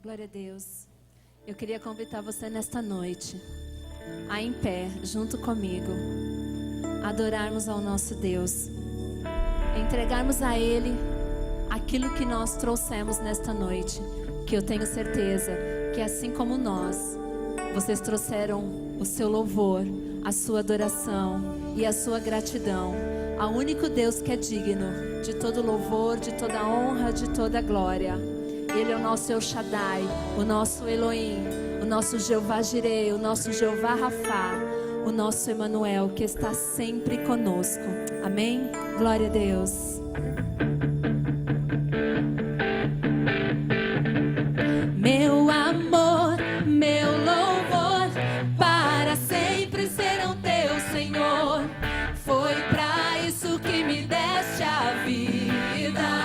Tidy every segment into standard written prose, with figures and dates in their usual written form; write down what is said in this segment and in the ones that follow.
Glória a Deus. Eu queria convidar você nesta noite a em pé, junto comigo, adorarmos ao nosso Deus, entregarmos a Ele aquilo que nós trouxemos nesta noite, que eu tenho certeza que assim como nós, vocês trouxeram o seu louvor, a sua adoração e a sua gratidão ao único Deus que é digno de todo louvor, de toda honra, de toda glória. Ele é o nosso El Shaddai, o nosso Elohim, o nosso Jeová Jireh, o nosso Jeová Rafá, o nosso Emanuel, que está sempre conosco. Amém? Glória a Deus. Meu amor, meu louvor, para sempre serão teu, Senhor. Foi pra isso que me deste a vida.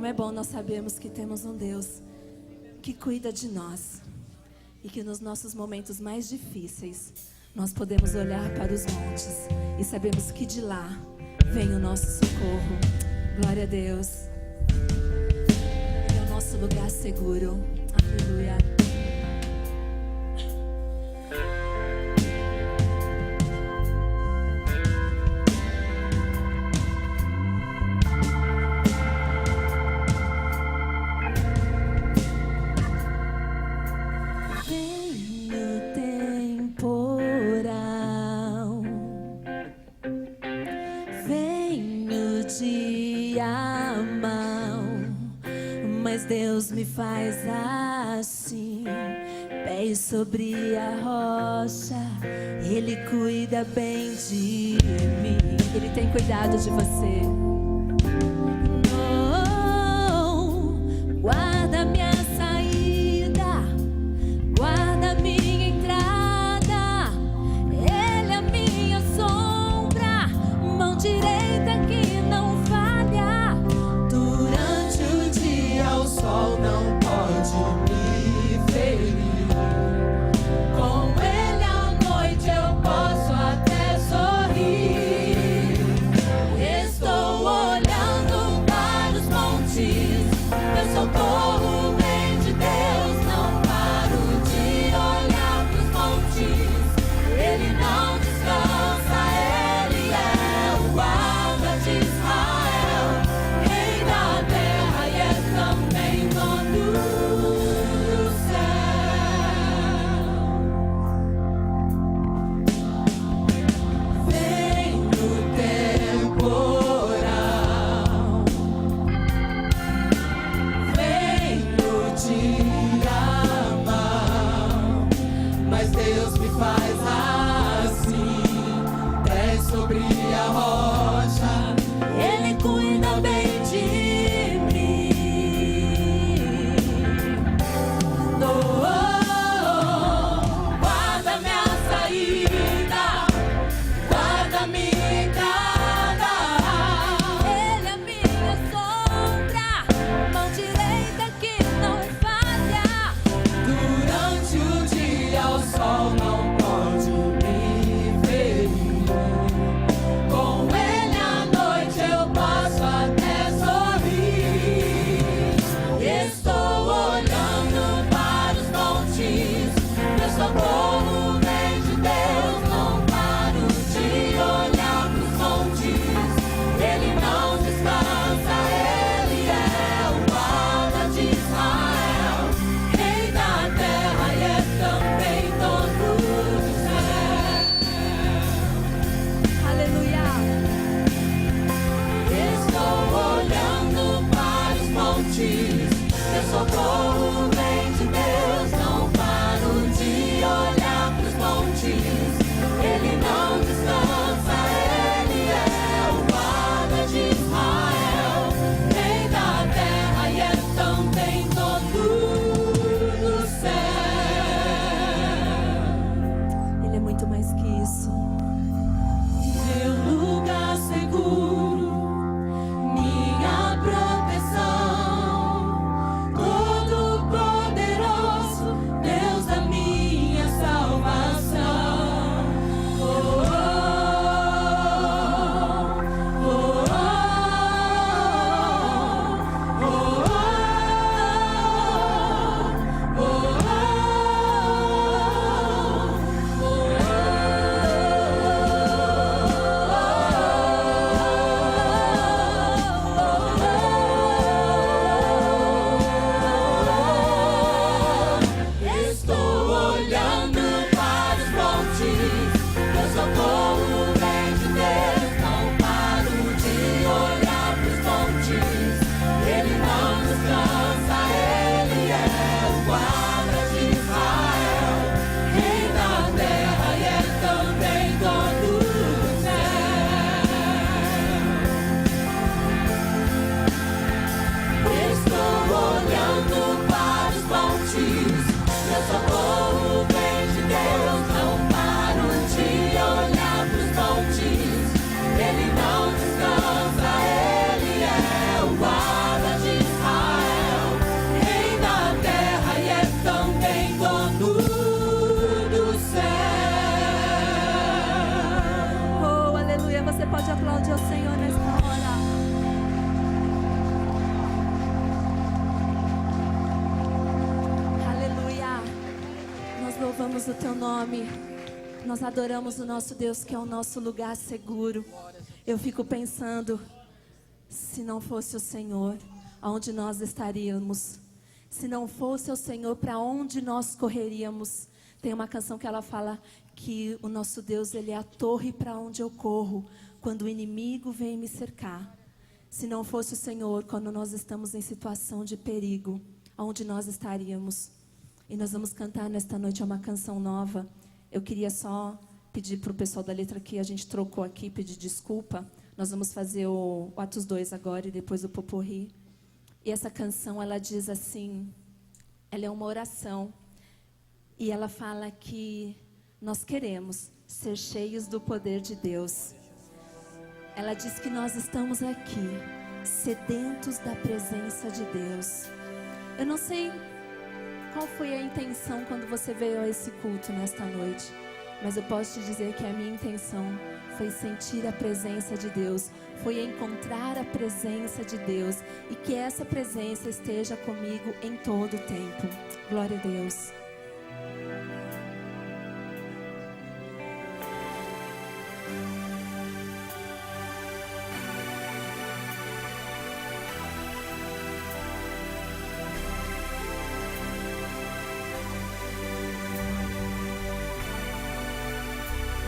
Como é bom nós sabemos que temos um Deus que cuida de nós e que nos nossos momentos mais difíceis nós podemos olhar para os montes e sabemos que de lá vem o nosso socorro. Glória a Deus. É o nosso lugar seguro. Aleluia. me faz assim, pés sobre a rocha. Ele cuida bem de mim. Ele tem cuidado de você. Oh, guarda minha saída, guarda minha entrada. Ele é a minha sombra, mão direita que não falha. Durante o dia o sol não pode me ferir. Com ele à noite eu posso até sorrir. Estou olhando para os montes, meu socorro vem de Deus. Não paro de olhar para os montes, ele não descansa. Ele é o guarda de Israel, rei da terra e é também dono do céu. Vem no temporal, vem no dia mau, mas Deus me faz assim, pés sobre a rocha. Ele cuida bem de mim. Oh, oh, oh, guarda minha saída, guarda minha entrada. Ele é minha sombra, mão direita que não falha. Durante o dia o sol não pode me ferir. Com ele à noite eu posso até sorrir. Estou olhando para os montes, meu socorro vem de Deus. Não paro de olhar para os montes, ele não descansa. Ele é o guarda de Israel, rei da terra e é também dono do céu. Aleluia. Estou olhando para os montes, meu socorro vem de Deus. Não paro de olhar para os montes, ele não descansa. Ele é o guarda de Israel, rei da terra e é também dono do céu. Ele é muito mais que isso. Meu lugar seguro, minha proteção, todo poderoso, Deus da minha salvação. Oh, oh, oh, oh, oh, estou olhando para os montes, meu socorro vem de Deus. Não paro de olhar para os montes, ele não descansa. Ele é o guarda de Israel, rei da terra e é também dono do céu. Estou olhando para os montes, meu socorro vem de Deus. Não paro de olhar para os montes, ele não descansa. Ele é o guarda de Israel, rei da terra e é também dono do céu. Oh, aleluia. Você pode aplaudir ao Senhor nesta hora. Aleluia. Nós louvamos o teu nome. Nós adoramos o nosso Deus, que é o nosso lugar seguro. Eu fico pensando, se não fosse o Senhor, aonde nós estaríamos? Se não fosse o Senhor, para onde nós correríamos? Tem uma canção que ela fala que o nosso Deus, ele é a torre para onde eu corro quando o inimigo vem me cercar. Se não fosse o Senhor, quando nós estamos em situação de perigo, aonde nós estaríamos. E nós vamos cantar nesta noite uma canção nova. Eu queria só pedir para o pessoal da letra que a gente trocou aqui, pedir desculpa. Nós vamos fazer o Atos 2 agora e depois o Poporri. E essa canção, ela diz assim, ela é uma oração. E ela fala que nós queremos ser cheios do poder de Deus. Ela diz que nós estamos aqui, sedentos da presença de Deus. Eu não sei qual foi a intenção quando você veio a esse culto nesta noite, mas eu posso te dizer que a minha intenção foi sentir a presença de Deus, foi encontrar a presença de Deus e que essa presença esteja comigo em todo o tempo. Glória a Deus.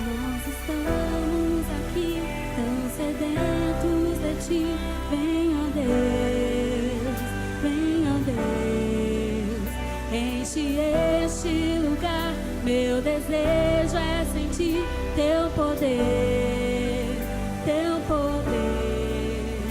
Nós estamos aqui tão sedentos de ti. Venha Deus, venha Deus, enche este lugar. Meu desejo é sentir teu poder, teu poder.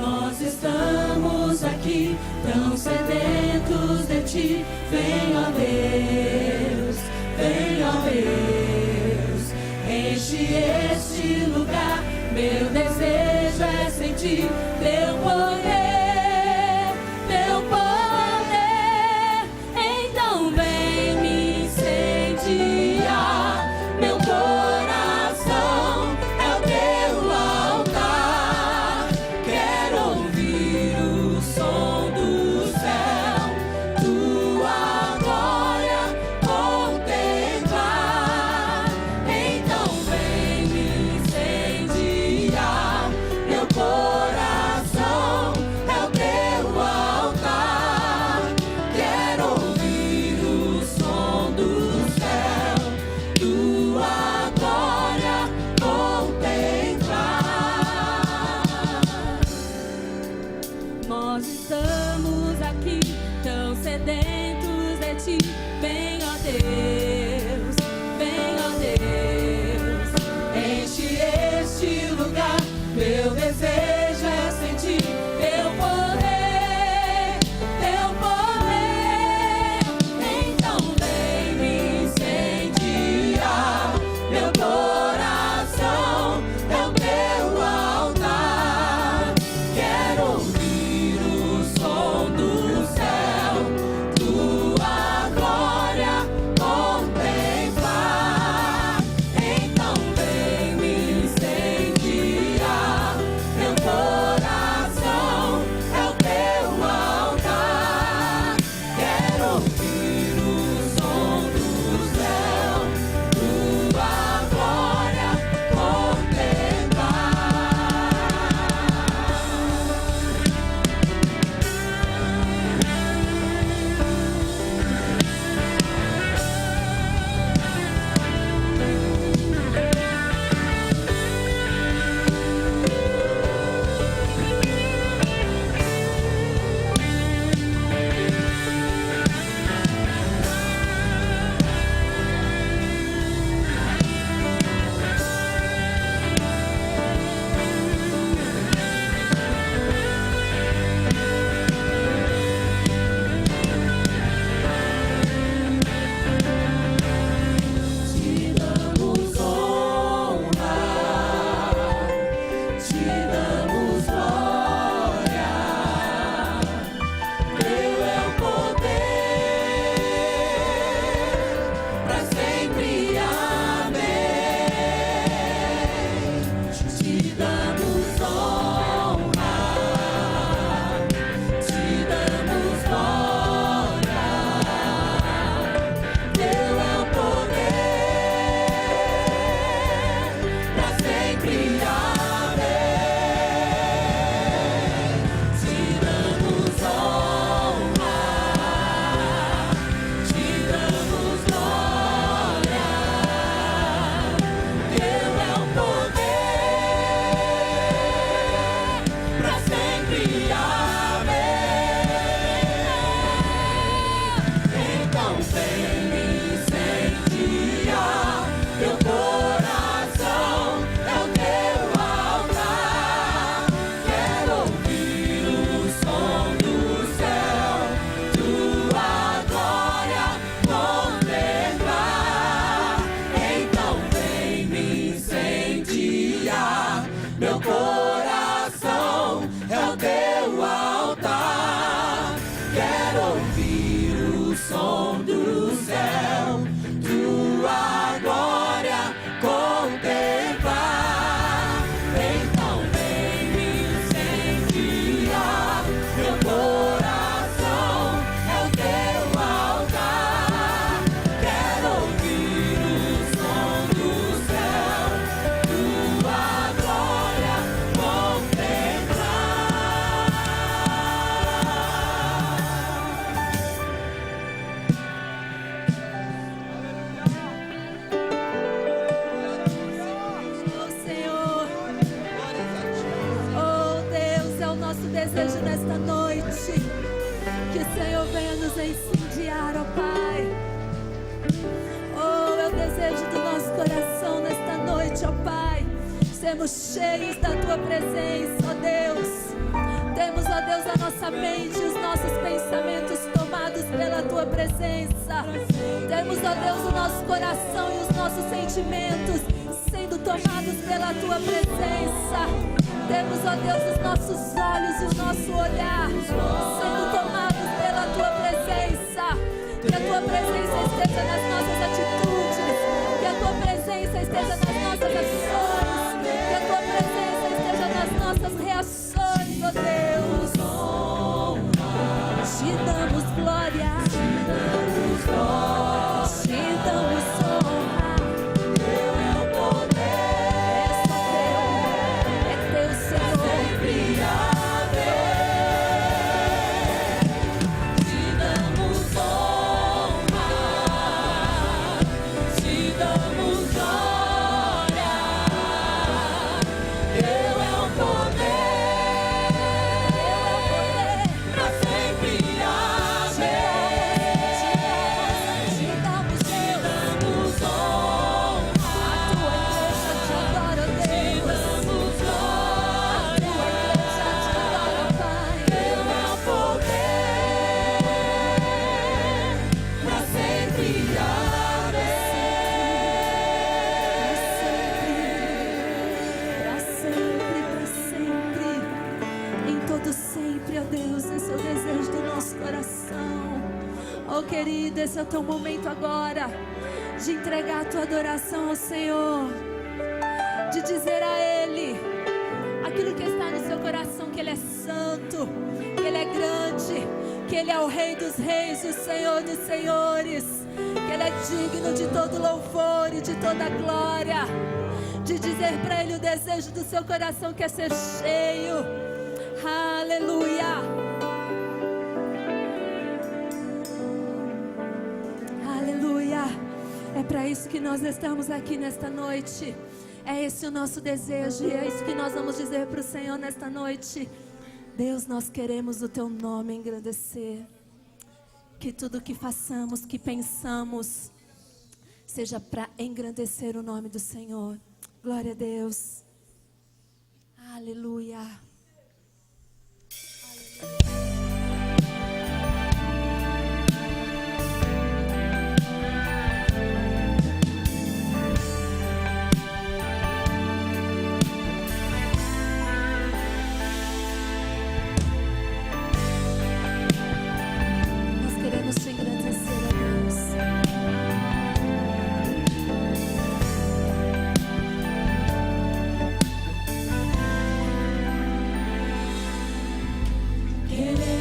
Nós estamos aqui tão sedentos de ti. Venha Deus, venha Deus, enche este lugar. Meu desejo é sentir teu poder, teu poder. Então vem me incendiar. Meu coração é o teu altar. Quero ouvir o som do céu, tua glória contemplar. Então vem me incendiar. Meu coração é o teu altar. Quero ouvir o som do céu, tua glória contemplar. Nós estamos aqui tão sedentos de ti. Vem, ó Deus, vem, ó Deus, enche este lugar. Meu desejo é sentir teu poder, teu poder. Então vem me incendiar. Meu coração é o teu altar. Quero ouvir o som do céu, tua glória contemplar. Então vem me incendiar, meu coração é o teu altar. Quero ouvir o som do céu, tua glória contemplar. Então vem me incendiar, meu coração é o teu altar. Quero ouvir o som do céu, tua glória contemplar. Então vem me incendiar, meu coração é o teu altar. Quero ouvir o som do céu, tua glória Oh, Senhor. Oh, Deus, é o nosso desejo nesta noite. Que o Senhor venha nos incendiar, ó Pai. Oh, é o desejo do nosso coração nesta noite, ó Pai. Sermos cheios da Tua presença, ó Deus. Temos, ó Deus, a nossa mente e os nossos pensamentos tomados pela Tua presença. Temos, ó Deus, o nosso coração e os nossos sentimentos sendo tomados pela Tua presença. Temos, ó Deus, os nossos olhos e o nosso olhar sendo tomados pela Tua presença. Que a Tua presença esteja nas nossas atitudes, que a Tua presença esteja nas nossas ações, que a Tua presença esteja nas nossas reações, ó Deus. Te damos glória, te damos honra. Teu é o poder, é teu, Senhor. Sempre haver. te damos honra, te damos glória. Teu é o poder, pra sempre haver. Te damos Te damos honra, a Tua igreja te adora, te Deus. damos A Tua glória. igreja te adora, Pai. Teu é o poder, pra sempre Para sempre, para sempre, em todo sempre, ó Deus, esse é o desejo do nosso coração. Oh querido, esse é o teu momento agora de entregar a tua adoração ao Senhor, de dizer a Ele aquilo que está no seu coração, que Ele é santo, que Ele é grande, que Ele é o Rei dos reis, o Senhor dos senhores, que Ele é digno de todo louvor e de toda glória. De dizer para Ele o desejo do seu coração, que é ser cheio. Aleluia. Aleluia. É para isso que nós estamos aqui nesta noite. É esse o nosso desejo e é isso que nós vamos dizer para o Senhor nesta noite. Deus, nós queremos o Teu nome engrandecer. Que tudo que façamos, que pensamos, seja para engrandecer o nome do Senhor. Glória a Deus. Aleluia. Nós queremos te engrandecer, ó Deus. Queremos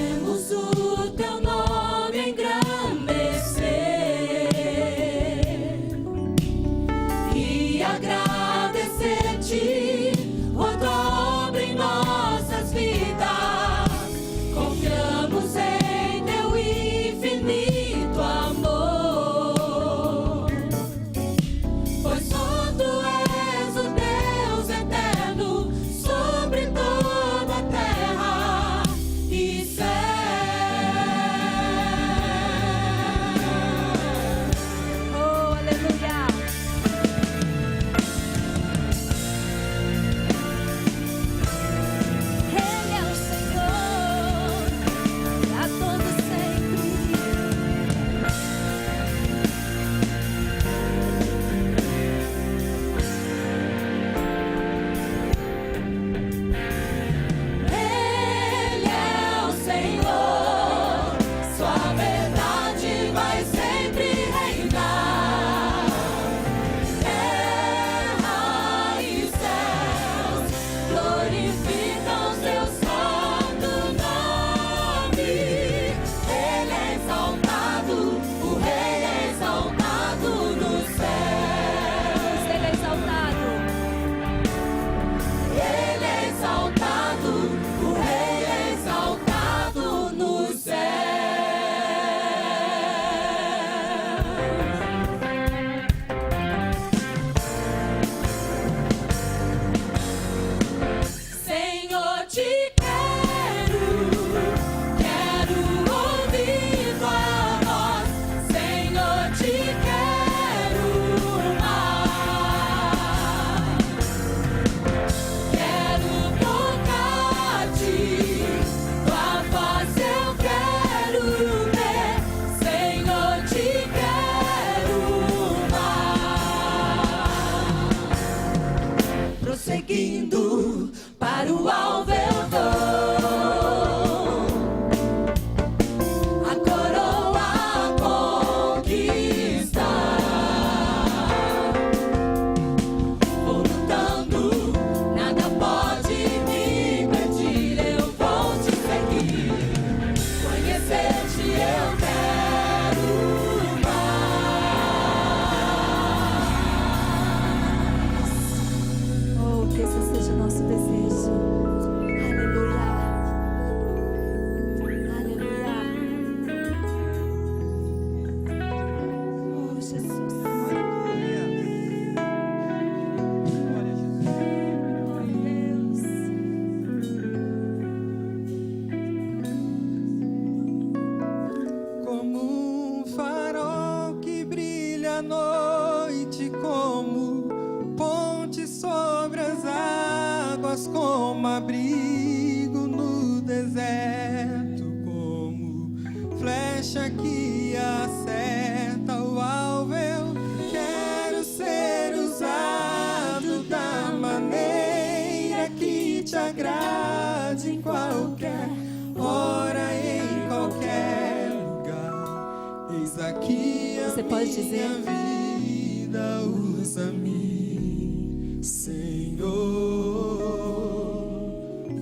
a noite como ponte sobre as águas, como abrigo no deserto, como flecha que acerta o alvo. Eu quero ser usado da maneira que te agrade, em qualquer hora, em qualquer lugar. Eis aqui a Você pode dizer? minha vida, usa-me, Senhor,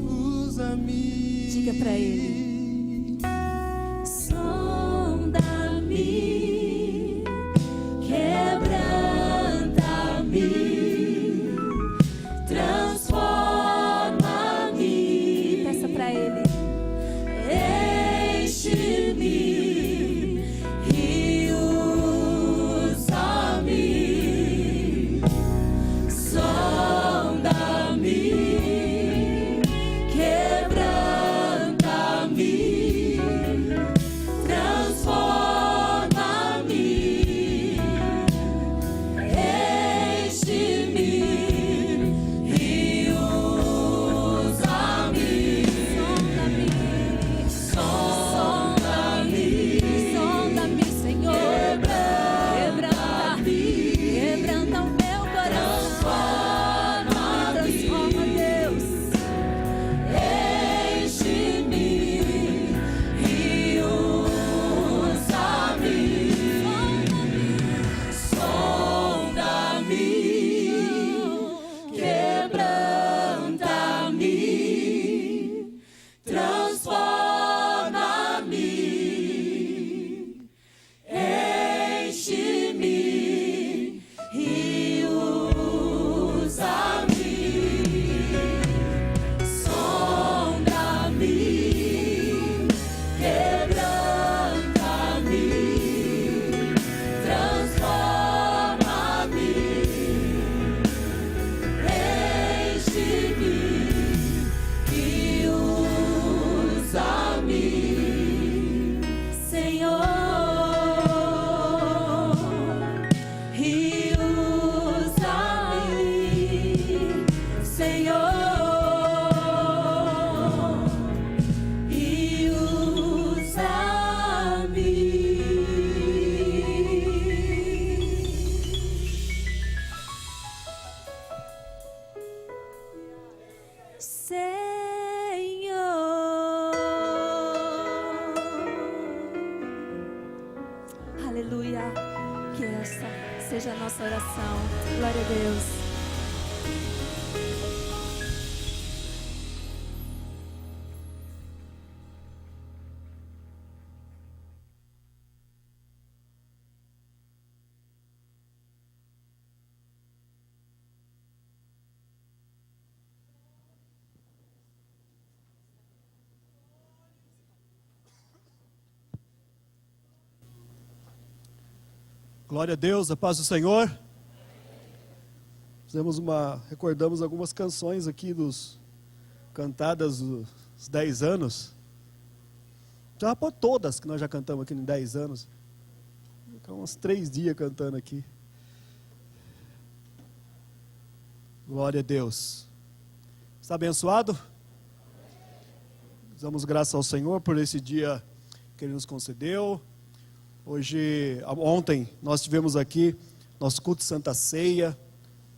usa-me. Diga pra Ele. Sonda-me, quebranta-me, transforma-me. Peça pra Ele. Enche-me e usa-me. Sonda-me, quebranta-me, transforma-me. Enche-me e usa-me. Sonda-me, Sonda-me, Senhor. Quebranta o meu coração. Transforma, Deus. enche-me e usa-me. Sonda-me, quebranta-me, transforma-me. Enche-me e usa-me. Sonda-me, quebranta-me, transforma-me. Enche-me e usa-me, Senhor, e usa-me, Senhor, e usa-me. Senhor. Aleluia. Que essa seja a nossa oração. Glória a Deus. Glória a Deus, a paz do Senhor. Recordamos algumas canções aqui cantadas dos 10 anos. Já por todas que nós já cantamos aqui em 10 anos. Ficamos uns 3 dias cantando aqui. Glória a Deus. Está abençoado? Damos graças ao Senhor por esse dia que Ele nos concedeu. Ontem nós tivemos aqui nosso culto de Santa Ceia.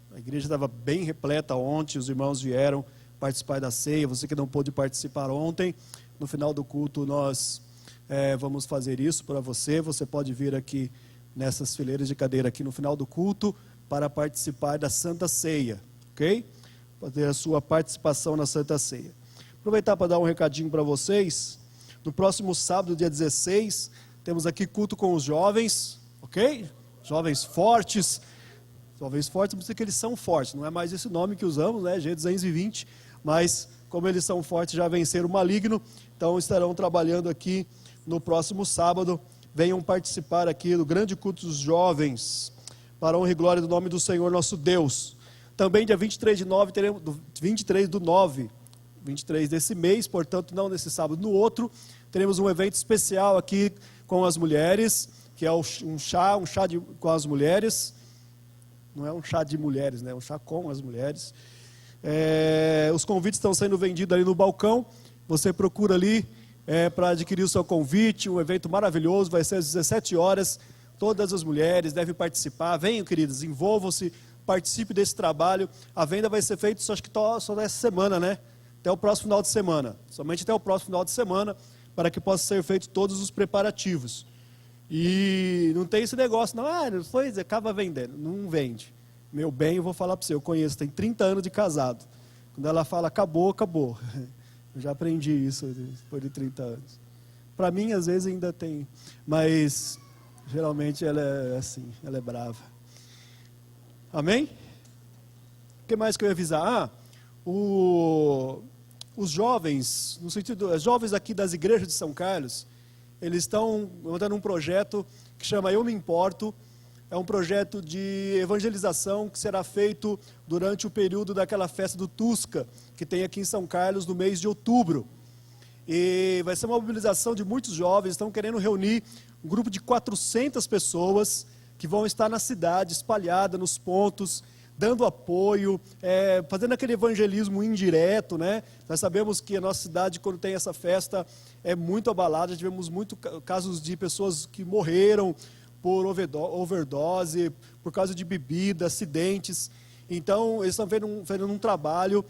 A igreja estava bem repleta ontem, os irmãos vieram participar da ceia. Você que não pôde participar ontem, no final do culto nós vamos fazer isso para você. Você pode vir aqui nessas fileiras de cadeira aqui no final do culto para participar da Santa Ceia, ok? Fazer a sua participação na Santa Ceia. Aproveitar para dar um recadinho para vocês. No próximo sábado, dia 16, temos aqui culto com os jovens, ok? Jovens fortes, por isso que eles são fortes, não é mais esse nome que usamos, né? G220, mas como eles são fortes, já venceram o maligno, então estarão trabalhando aqui no próximo sábado. Venham participar aqui do grande culto dos jovens, para a honra e glória do nome do Senhor nosso Deus. Também dia 23 desse mês, portanto não nesse sábado, no outro, teremos um evento especial aqui com as mulheres, que é um chá com as mulheres. Não é um chá de mulheres, né? É um chá com as mulheres. Os convites estão sendo vendidos ali no balcão. Você procura ali para adquirir o seu convite. Um evento maravilhoso, vai ser às 17 horas. Todas as mulheres devem participar. Venham, queridas, envolvam-se, participe desse trabalho. A venda vai ser feita só nessa semana, né? Até o próximo final de semana. Somente até o próximo final de semana, para que possam ser feitos todos os preparativos. E não tem esse negócio, não, acaba vendendo. Não vende. Meu bem, eu vou falar para você, eu conheço, tem 30 anos de casado. Quando ela fala acabou, acabou. Eu já aprendi isso depois de 30 anos. Para mim, às vezes, ainda tem. Mas, geralmente, ela é assim, ela é brava. Amém? O que mais que eu ia avisar? Os jovens, no sentido, os jovens aqui das igrejas de São Carlos, eles estão montando um projeto que chama Eu Me Importo. É um projeto de evangelização que será feito durante o período daquela festa do Tusca, que tem aqui em São Carlos no mês de outubro. E vai ser uma mobilização de muitos jovens, estão querendo reunir um grupo de 400 pessoas que vão estar na cidade, espalhada nos pontos, dando apoio, fazendo aquele evangelismo indireto, né? Nós sabemos que a nossa cidade, quando tem essa festa, é muito abalada. Tivemos muitos casos de pessoas que morreram por overdose, por causa de bebida, acidentes. Então, eles estão fazendo um trabalho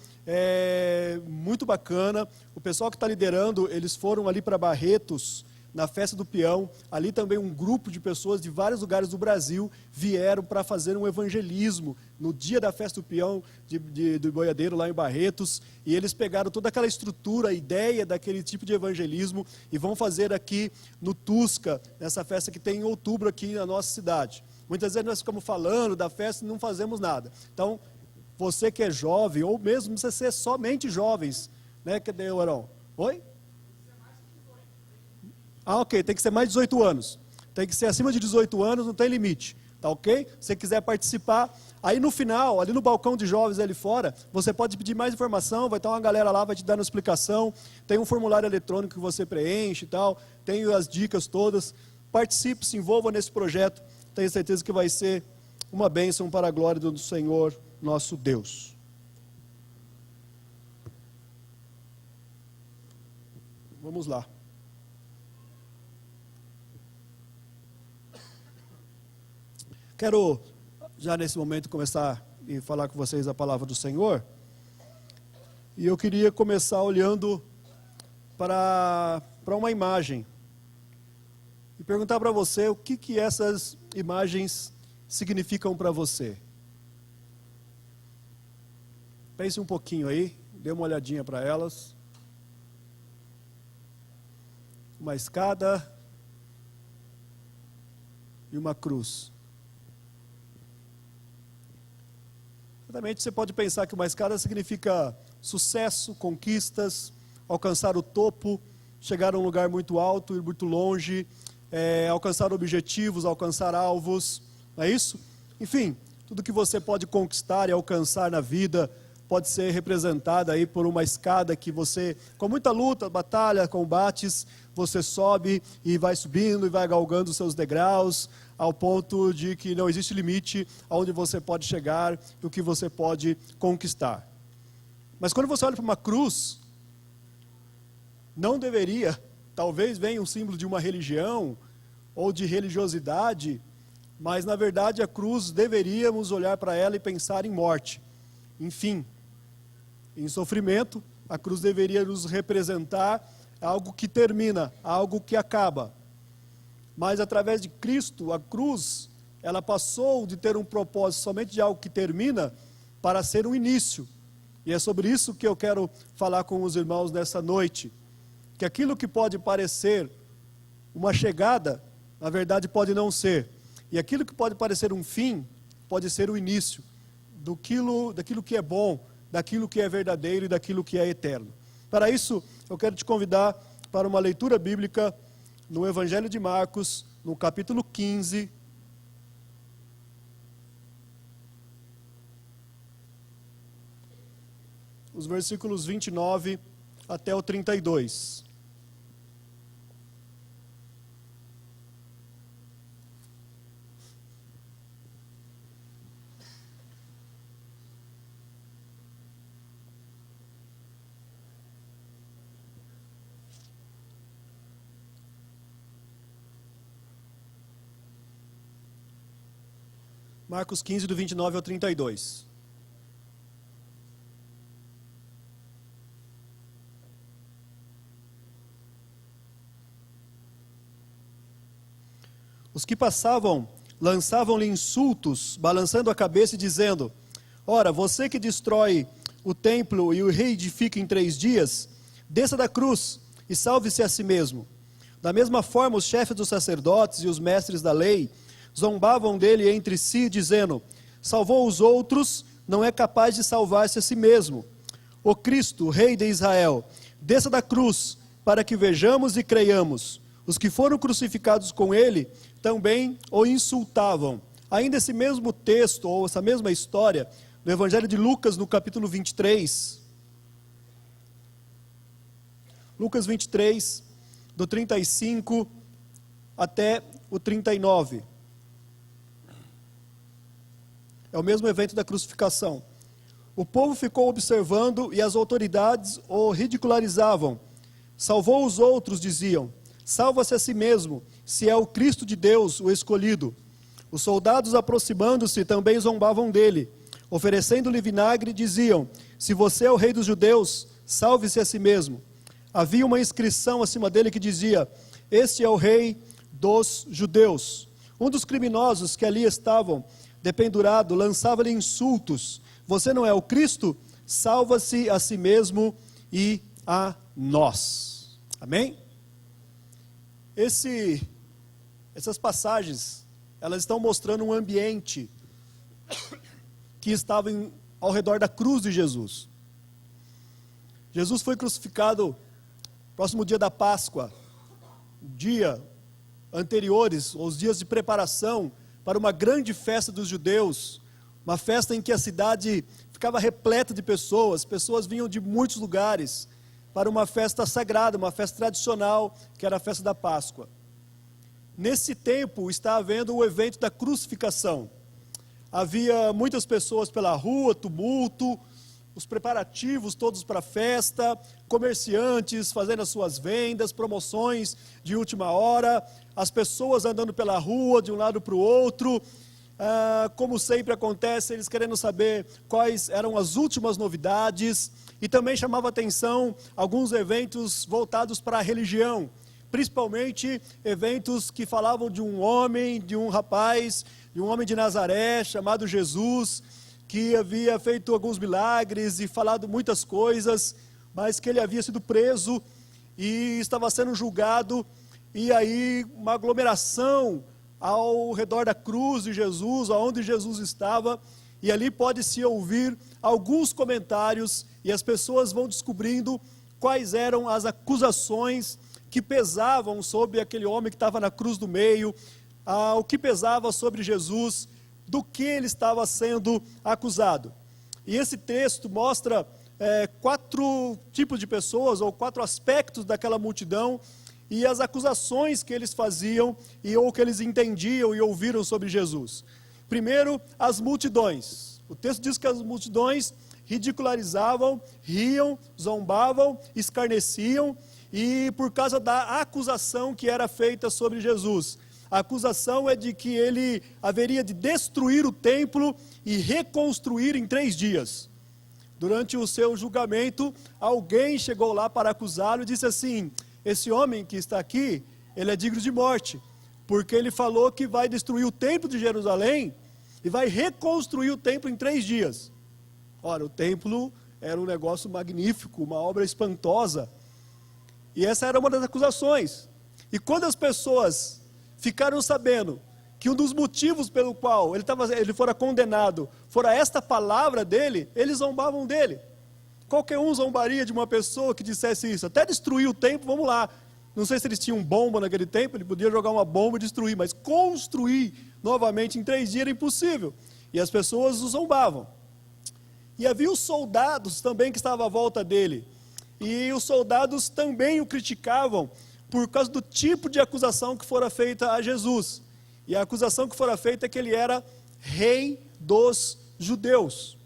muito bacana. O pessoal que está liderando, eles foram ali para Barretos, na festa do peão. Ali também um grupo de pessoas de vários lugares do Brasil vieram para fazer um evangelismo no dia da festa do peão do boiadeiro lá em Barretos. E eles pegaram toda aquela estrutura, a ideia daquele tipo de evangelismo e vão fazer aqui no Tusca, nessa festa que tem em outubro aqui na nossa cidade. Muitas vezes nós ficamos falando da festa e não fazemos nada. Então, você que é jovem, ou mesmo você ser somente jovens, né? Cadê o Arão? Oi? Ok, tem que ser mais de 18 anos. Tem que ser acima de 18 anos, não tem limite. Tá ok? Se você quiser participar, aí no final, ali no balcão de jovens ali fora, você pode pedir mais informação, vai estar uma galera lá, vai te dar uma explicação. Tem um formulário eletrônico que você preenche e tal, tem as dicas todas. Participe, se envolva nesse projeto. Tenho certeza que vai ser uma bênção para a glória do Senhor, nosso Deus. Vamos lá. Quero, já nesse momento, começar e falar com vocês a palavra do Senhor. E eu queria começar olhando para uma imagem. E perguntar para você o que essas imagens significam para você. Pense um pouquinho aí, dê uma olhadinha para elas. Uma escada e uma cruz. Exatamente, você pode pensar que uma escada significa sucesso, conquistas, alcançar o topo, chegar a um lugar muito alto, ir muito longe, alcançar objetivos, alcançar alvos, não é isso? Enfim, tudo que você pode conquistar e alcançar na vida pode ser representada aí por uma escada que você, com muita luta, batalha, combates, você sobe e vai subindo e vai galgando os seus degraus, ao ponto de que não existe limite aonde você pode chegar e o que você pode conquistar. Mas quando você olha para uma cruz, não deveria, talvez venha um símbolo de uma religião ou de religiosidade, mas na verdade a cruz deveríamos olhar para ela e pensar em morte, em fim, em sofrimento. A cruz deveria nos representar algo que termina, algo que acaba. Mas através de Cristo, a cruz, ela passou de ter um propósito somente de algo que termina para ser um início. E é sobre isso que eu quero falar com os irmãos nessa noite. Que aquilo que pode parecer uma chegada, na verdade pode não ser. E aquilo que pode parecer um fim, pode ser o início daquilo que é bom, daquilo que é verdadeiro e daquilo que é eterno. Para isso, eu quero te convidar para uma leitura bíblica no Evangelho de Marcos, no capítulo 15. Os versículos 29 até o 32. Marcos 15, do 29 ao 32. Os que passavam lançavam-lhe insultos, balançando a cabeça e dizendo: ora, você que destrói o templo e o reedifica em 3 dias, desça da cruz e salve-se a si mesmo. Da mesma forma, os chefes dos sacerdotes e os mestres da lei zombavam dele entre si, dizendo: salvou os outros, não é capaz de salvar-se a si mesmo. O Cristo, Rei de Israel, desça da cruz, para que vejamos e creiamos. Os que foram crucificados com ele também o insultavam. Ainda esse mesmo texto, ou essa mesma história, no Evangelho de Lucas, no capítulo 23. Lucas 23, do 35 até o 39. É o mesmo evento da crucificação. O povo ficou observando e as autoridades o ridicularizavam. Salvou os outros, diziam. Salva-se a si mesmo, se é o Cristo de Deus, o escolhido. Os soldados, aproximando-se, também zombavam dele. Oferecendo-lhe vinagre, diziam: se você é o rei dos judeus, salve-se a si mesmo. Havia uma inscrição acima dele que dizia: este é o rei dos judeus. Um dos criminosos que ali estavam, dependurado, lançava-lhe insultos: você não é o Cristo? Salva-se a si mesmo e a nós. Amém? Essas passagens, elas estão mostrando um ambiente que estava ao redor da cruz de Jesus. Jesus foi crucificado próximo dia da Páscoa, dia anteriores, os dias de preparação para uma grande festa dos judeus, uma festa em que a cidade ficava repleta de pessoas vinham de muitos lugares para uma festa sagrada, uma festa tradicional, que era a festa da Páscoa. Nesse tempo está havendo o evento da crucificação. Havia muitas pessoas pela rua, tumulto, os preparativos todos para a festa, comerciantes fazendo as suas vendas, promoções de última hora, as pessoas andando pela rua de um lado para o outro, como sempre acontece, eles querendo saber quais eram as últimas novidades, e também chamava atenção alguns eventos voltados para a religião, principalmente eventos que falavam de um homem, de um rapaz, de um homem de Nazaré chamado Jesus, que havia feito alguns milagres e falado muitas coisas, mas que ele havia sido preso e estava sendo julgado, e aí uma aglomeração ao redor da cruz de Jesus, aonde Jesus estava, e ali pode-se ouvir alguns comentários, e as pessoas vão descobrindo quais eram as acusações que pesavam sobre aquele homem que estava na cruz do meio, o que pesava sobre Jesus, do que ele estava sendo acusado. E esse texto mostra 4 tipos de pessoas, ou 4 aspectos daquela multidão, e as acusações que eles faziam, ou que eles entendiam e ouviram sobre Jesus. Primeiro, as multidões. O texto diz que as multidões ridicularizavam, riam, zombavam, escarneciam, e por causa da acusação que era feita sobre Jesus. A acusação é de que ele haveria de destruir o templo e reconstruir em 3 dias. Durante o seu julgamento, alguém chegou lá para acusá-lo e disse assim: esse homem que está aqui, ele é digno de morte, porque ele falou que vai destruir o templo de Jerusalém e vai reconstruir o templo em 3 dias. Ora, o templo era um negócio magnífico, uma obra espantosa, e essa era uma das acusações. E quando as pessoas ficaram sabendo que um dos motivos pelo qual ele fora condenado fora esta palavra dele, eles zombavam dele. Qualquer um zombaria de uma pessoa que dissesse isso. Até destruir o templo, vamos lá. Não sei se eles tinham bomba naquele tempo, ele podia jogar uma bomba e destruir, mas construir novamente em 3 dias era impossível. E as pessoas o zombavam. E havia os soldados também que estavam à volta dele. E os soldados também o criticavam por causa do tipo de acusação que fora feita a Jesus. E a acusação que fora feita é que ele era rei dos judeus.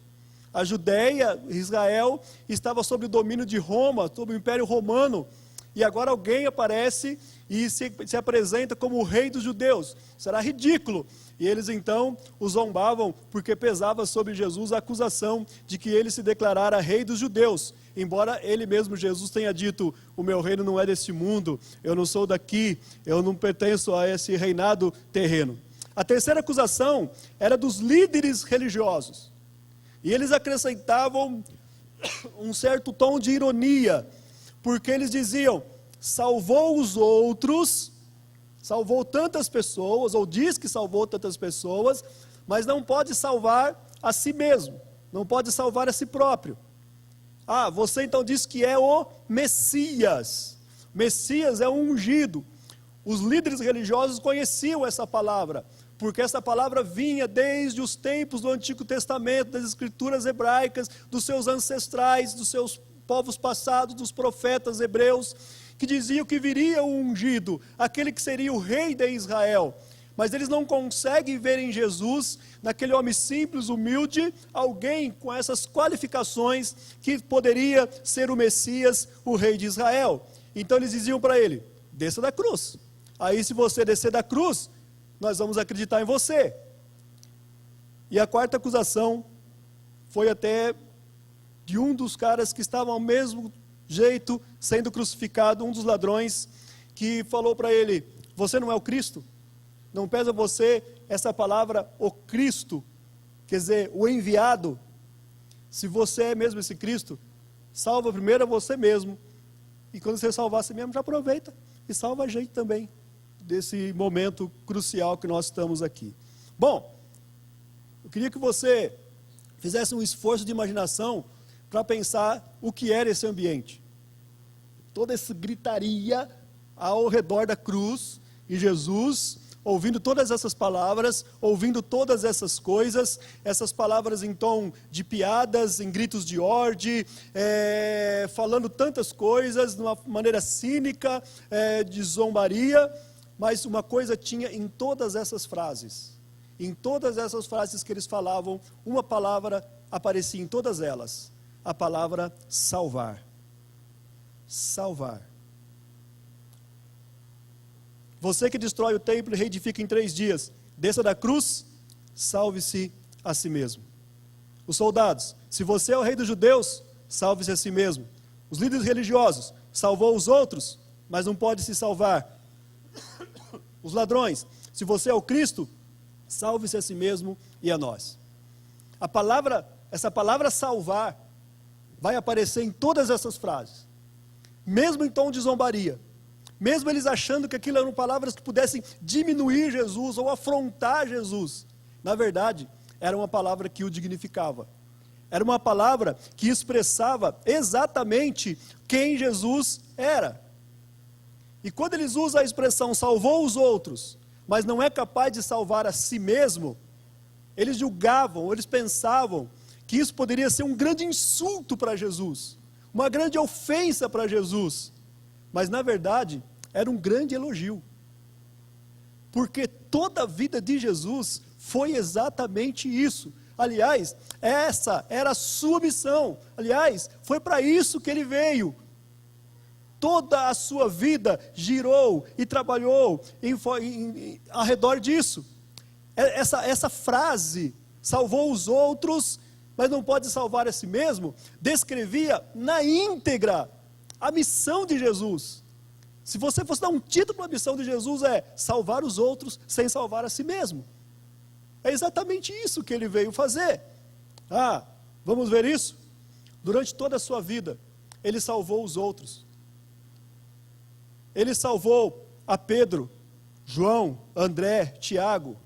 A Judeia, Israel, estava sob o domínio de Roma, sob o Império Romano. E agora alguém aparece e se apresenta como o rei dos judeus. Será ridículo. E eles então o zombavam porque pesava sobre Jesus a acusação de que ele se declarara rei dos judeus. Embora ele mesmo, Jesus, tenha dito: o meu reino não é deste mundo, eu não sou daqui, eu não pertenço a esse reinado terreno. A terceira acusação era dos líderes religiosos. E eles acrescentavam um certo tom de ironia, porque eles diziam: salvou os outros, salvou tantas pessoas, ou diz que salvou tantas pessoas, mas não pode salvar a si mesmo, não pode salvar a si próprio. Ah, você então diz que é o Messias. Messias é um ungido. Os líderes religiosos conheciam essa palavra, porque essa palavra vinha desde os tempos do Antigo Testamento, das escrituras hebraicas, dos seus ancestrais, dos seus povos passados, dos profetas hebreus, que diziam que viria o ungido, aquele que seria o rei de Israel. Mas eles não conseguem ver em Jesus, naquele homem simples, humilde, alguém com essas qualificações que poderia ser o Messias, o rei de Israel. Então eles diziam para ele: desça da cruz. Aí, se você descer da cruz, nós vamos acreditar em você. E a quarta acusação foi até de um dos caras que estavam ao mesmo jeito sendo crucificado, um dos ladrões, que falou para ele: você não é o Cristo? Não pesa você essa palavra, o Cristo, quer dizer, o enviado? Se você é mesmo esse Cristo, salva primeiro a você mesmo, e quando você salvar a si mesmo, já aproveita e salva a gente também, desse momento crucial que nós estamos aqui. Bom, eu queria que você fizesse um esforço de imaginação para pensar o que era esse ambiente. Toda essa gritaria ao redor da cruz, e Jesus ouvindo todas essas palavras, ouvindo todas essas coisas, essas palavras em tom de piadas, em gritos de ordem, falando tantas coisas, de uma maneira cínica, de zombaria, mas uma coisa tinha em todas essas frases. Em todas essas frases que eles falavam, uma palavra aparecia em todas elas: a palavra salvar. Salvar. Você que destrói o templo e reedifica em 3 dias, desça da cruz, salve-se a si mesmo. Os soldados: se você é o rei dos judeus, salve-se a si mesmo. Os líderes religiosos: salvou os outros, mas não pode se salvar. Os ladrões: se você é o Cristo, salve-se a si mesmo e a nós. Essa palavra salvar, vai aparecer em todas essas frases, mesmo em tom de zombaria. Mesmo eles achando que aquilo eram palavras que pudessem diminuir Jesus ou afrontar Jesus, na verdade, era uma palavra que o dignificava. Era uma palavra que expressava exatamente quem Jesus era. E quando eles usam a expressão salvou os outros, mas não é capaz de salvar a si mesmo, eles julgavam, eles pensavam que isso poderia ser um grande insulto para Jesus, uma grande ofensa para Jesus. Mas na verdade, era um grande elogio. Porque toda a vida de Jesus foi exatamente isso. Aliás, essa era a sua missão. Aliás, foi para isso que ele veio. Toda a sua vida girou e trabalhou ao redor disso. Essa frase, salvou os outros, mas não pode salvar a si mesmo, descrevia na íntegra a missão de Jesus. Se você fosse dar um título para a missão de Jesus, é salvar os outros sem salvar a si mesmo. É exatamente isso que ele veio fazer. Vamos ver isso? Durante toda a sua vida, ele salvou os outros. Ele salvou a Pedro, João, André, Tiago.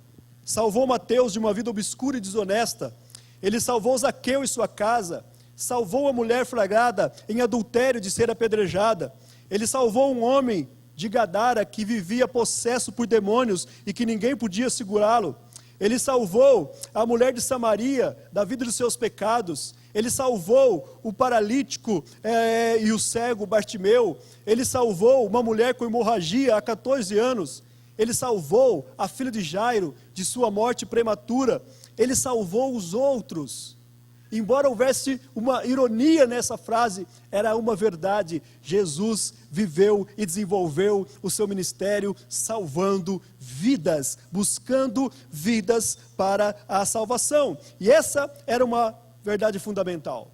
Salvou Mateus de uma vida obscura e desonesta. Ele salvou Zaqueu e sua casa. Salvou a mulher flagrada em adultério de ser apedrejada. Ele salvou um homem de Gadara que vivia possesso por demônios e que ninguém podia segurá-lo. Ele salvou a mulher de Samaria da vida dos seus pecados. Ele salvou o paralítico e o cego Bartimeu. Ele salvou uma mulher com hemorragia há 14 anos. Ele salvou a filha de Jairo de sua morte prematura. Ele salvou os outros. Embora houvesse uma ironia nessa frase, era uma verdade. Jesus viveu e desenvolveu o seu ministério salvando vidas, buscando vidas para a salvação. E essa era uma verdade fundamental.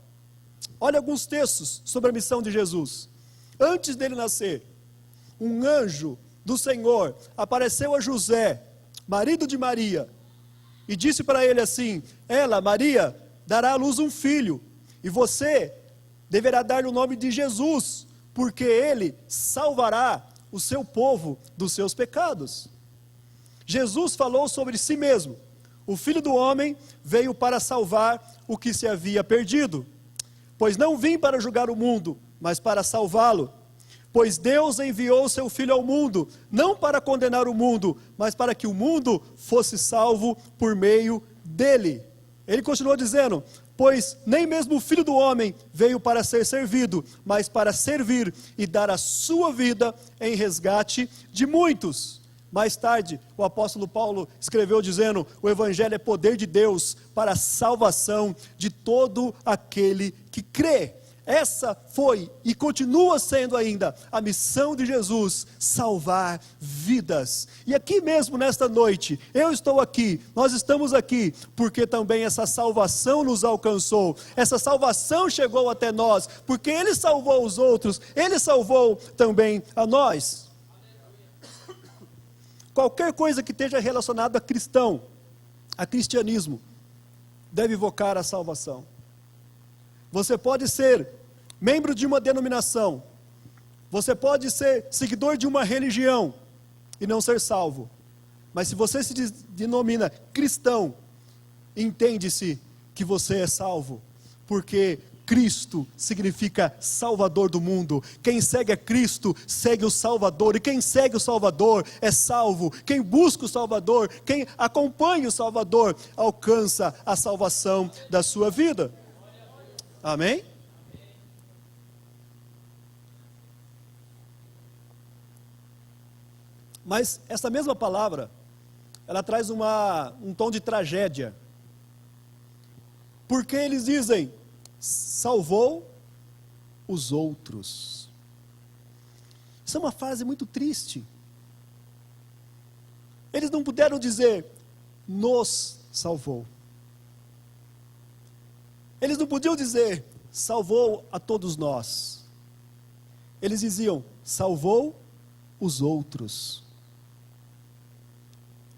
Olha alguns textos sobre a missão de Jesus. Antes dele nascer, um anjo do Senhor apareceu a José, marido de Maria, e disse para ele assim: ela, Maria, dará à luz um filho, e você deverá dar-lhe o nome de Jesus, porque ele salvará o seu povo dos seus pecados. Jesus falou sobre si mesmo: o Filho do Homem veio para salvar o que se havia perdido. Pois não vim para julgar o mundo, mas para salvá-lo. Pois Deus enviou o seu Filho ao mundo, não para condenar o mundo, mas para que o mundo fosse salvo por meio dele. Ele continuou dizendo: pois nem mesmo o Filho do Homem veio para ser servido, mas para servir e dar a sua vida em resgate de muitos. Mais tarde, o apóstolo Paulo escreveu dizendo: o evangelho é poder de Deus para a salvação de todo aquele que crê. Essa foi e continua sendo ainda a missão de Jesus, salvar vidas. E aqui mesmo nesta noite, eu estou aqui, nós estamos aqui, porque também essa salvação nos alcançou. Essa salvação chegou até nós, porque Ele salvou os outros, Ele salvou também a nós. Qualquer coisa que esteja relacionada a cristão, a cristianismo, deve evocar a salvação. Você pode ser membro de uma denominação, você pode ser seguidor de uma religião e não ser salvo. Mas se você se denomina cristão, entende-se que você é salvo, porque Cristo significa Salvador do mundo. Quem segue a Cristo, segue o Salvador. E quem segue o Salvador é salvo. Quem busca o Salvador, quem acompanha o Salvador, alcança a salvação da sua vida. Amém? Mas essa mesma palavra, ela traz um tom de tragédia. Porque eles dizem: salvou os outros. Isso é uma frase muito triste. Eles não puderam dizer: nos salvou. Eles não podiam dizer: salvou a todos nós. Eles diziam: salvou os outros,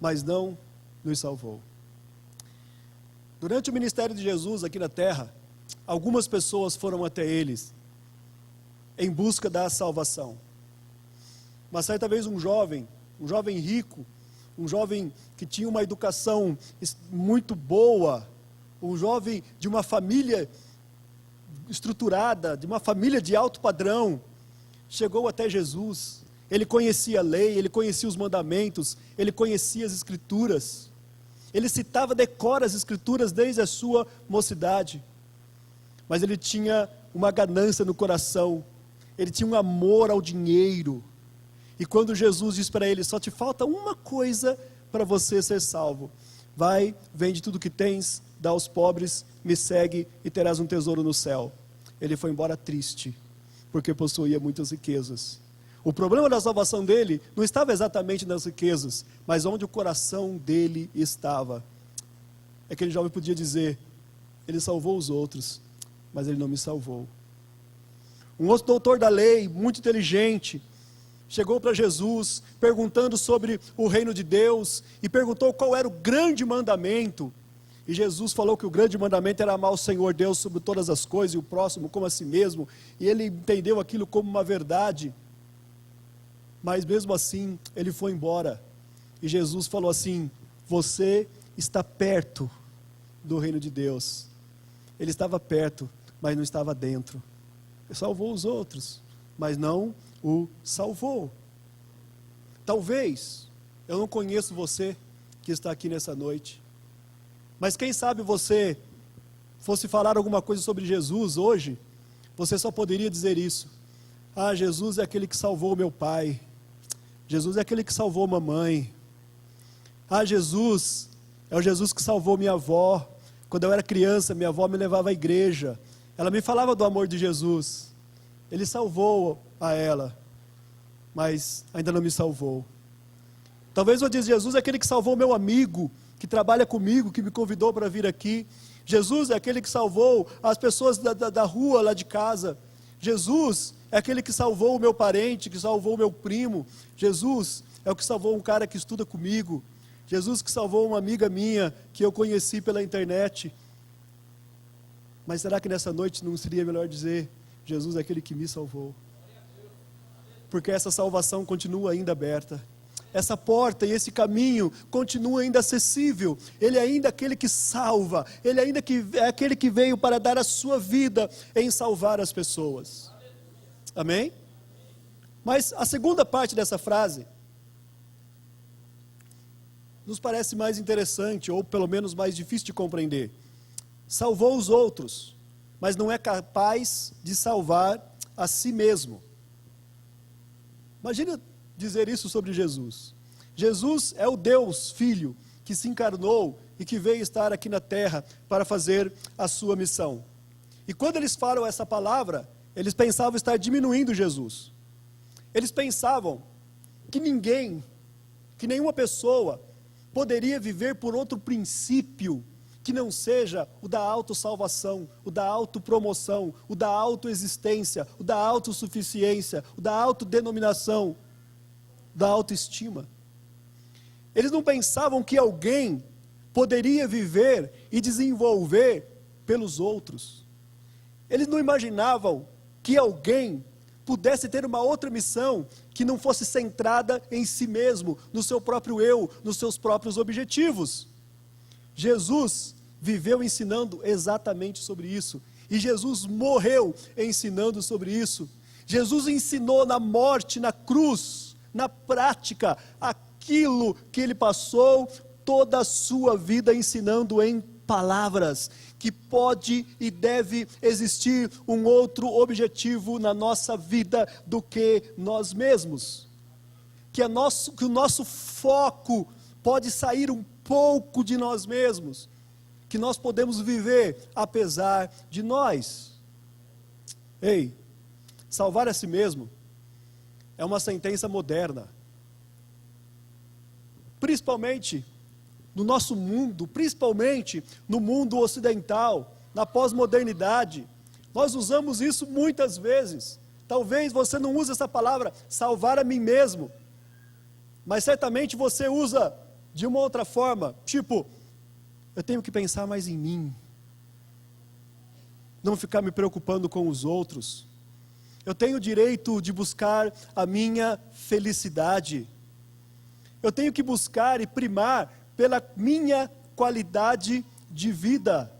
mas não nos salvou. Durante o ministério de Jesus aqui na terra, algumas pessoas foram até eles em busca da salvação. Mas certa vez um jovem rico, um jovem que tinha uma educação muito boa, um jovem de uma família estruturada, de uma família de alto padrão, chegou até Jesus. Ele conhecia a lei, ele conhecia os mandamentos, ele conhecia as escrituras. Ele citava decora as escrituras desde a sua mocidade. Mas ele tinha uma ganância no coração, ele tinha um amor ao dinheiro. E quando Jesus disse para ele: só te falta uma coisa para você ser salvo. Vai, vende tudo que tens, dá aos pobres, me segue e terás um tesouro no céu. Ele foi embora triste, porque possuía muitas riquezas. O problema da salvação dele não estava exatamente nas riquezas, mas onde o coração dele estava. Aquele jovem podia dizer: ele salvou os outros, mas ele não me salvou. Um outro doutor da lei, muito inteligente, chegou para Jesus, perguntando sobre o reino de Deus, e perguntou qual era o grande mandamento. E Jesus falou que o grande mandamento era amar o Senhor Deus sobre todas as coisas, e o próximo como a si mesmo, e ele entendeu aquilo como uma verdade. Mas mesmo assim, ele foi embora, e Jesus falou assim: você está perto do reino de Deus. Ele estava perto, mas não estava dentro. Ele salvou os outros, mas não o salvou. Talvez, eu não conheço você que está aqui nessa noite, mas quem sabe você fosse falar alguma coisa sobre Jesus hoje, você só poderia dizer isso: ah, Jesus é aquele que salvou meu pai, Jesus é aquele que salvou mamãe, ah, Jesus é o Jesus que salvou minha avó, Quando eu era criança, minha avó me levava à igreja. Ela me falava do amor de Jesus. Ele salvou a ela, mas ainda não me salvou. Talvez eu diga, Jesus é aquele que salvou o meu amigo, que trabalha comigo, que me convidou para vir aqui. Jesus é aquele que salvou as pessoas da rua lá de casa. Jesus é aquele que salvou o meu parente, que salvou o meu primo. Jesus é o que salvou um cara que estuda comigo. Jesus que salvou uma amiga minha, que eu conheci pela internet. Mas será que nessa noite não seria melhor dizer, Jesus é aquele que me salvou? Porque essa salvação continua ainda aberta. Essa porta e esse caminho continua ainda acessível. Ele é ainda aquele que salva. Ele ainda é aquele que veio para dar a sua vida em salvar as pessoas. Amém? Mas a segunda parte dessa frase nos parece mais interessante, ou pelo menos mais difícil de compreender. Salvou os outros, mas não é capaz de salvar a si mesmo. Imagina dizer isso sobre Jesus. Jesus é o Deus Filho que se encarnou e que veio estar aqui na terra para fazer a sua missão. E quando eles falam essa palavra, eles pensavam estar diminuindo Jesus. Eles pensavam que ninguém, que nenhuma pessoa poderia viver por outro princípio que não seja o da autossalvação, o da autopromoção, o da autoexistência, o da autossuficiência, o da autodenominação, da autoestima. Eles não pensavam que alguém poderia viver e desenvolver pelos outros. Eles não imaginavam que alguém pudesse ter uma outra missão que não fosse centrada em si mesmo, no seu próprio eu, nos seus próprios objetivos. Jesus viveu ensinando exatamente sobre isso. E Jesus morreu ensinando sobre isso. Jesus ensinou na morte, na cruz, na prática, aquilo que ele passou toda a sua vida ensinando em palavras, que pode e deve existir um outro objetivo na nossa vida do que nós mesmos. Que o nosso foco pode sair um pouco de nós mesmos, que nós podemos viver apesar de nós. Ei, salvar a si mesmo é uma sentença moderna. Principalmente no nosso mundo, principalmente no mundo ocidental, na pós-modernidade. Nós usamos isso muitas vezes. Talvez você não use essa palavra, salvar a mim mesmo, mas certamente você usa de uma outra forma, tipo, eu tenho que pensar mais em mim, não ficar me preocupando com os outros. Eu tenho o direito de buscar a minha felicidade. Eu tenho que buscar e primar pela minha qualidade de vida.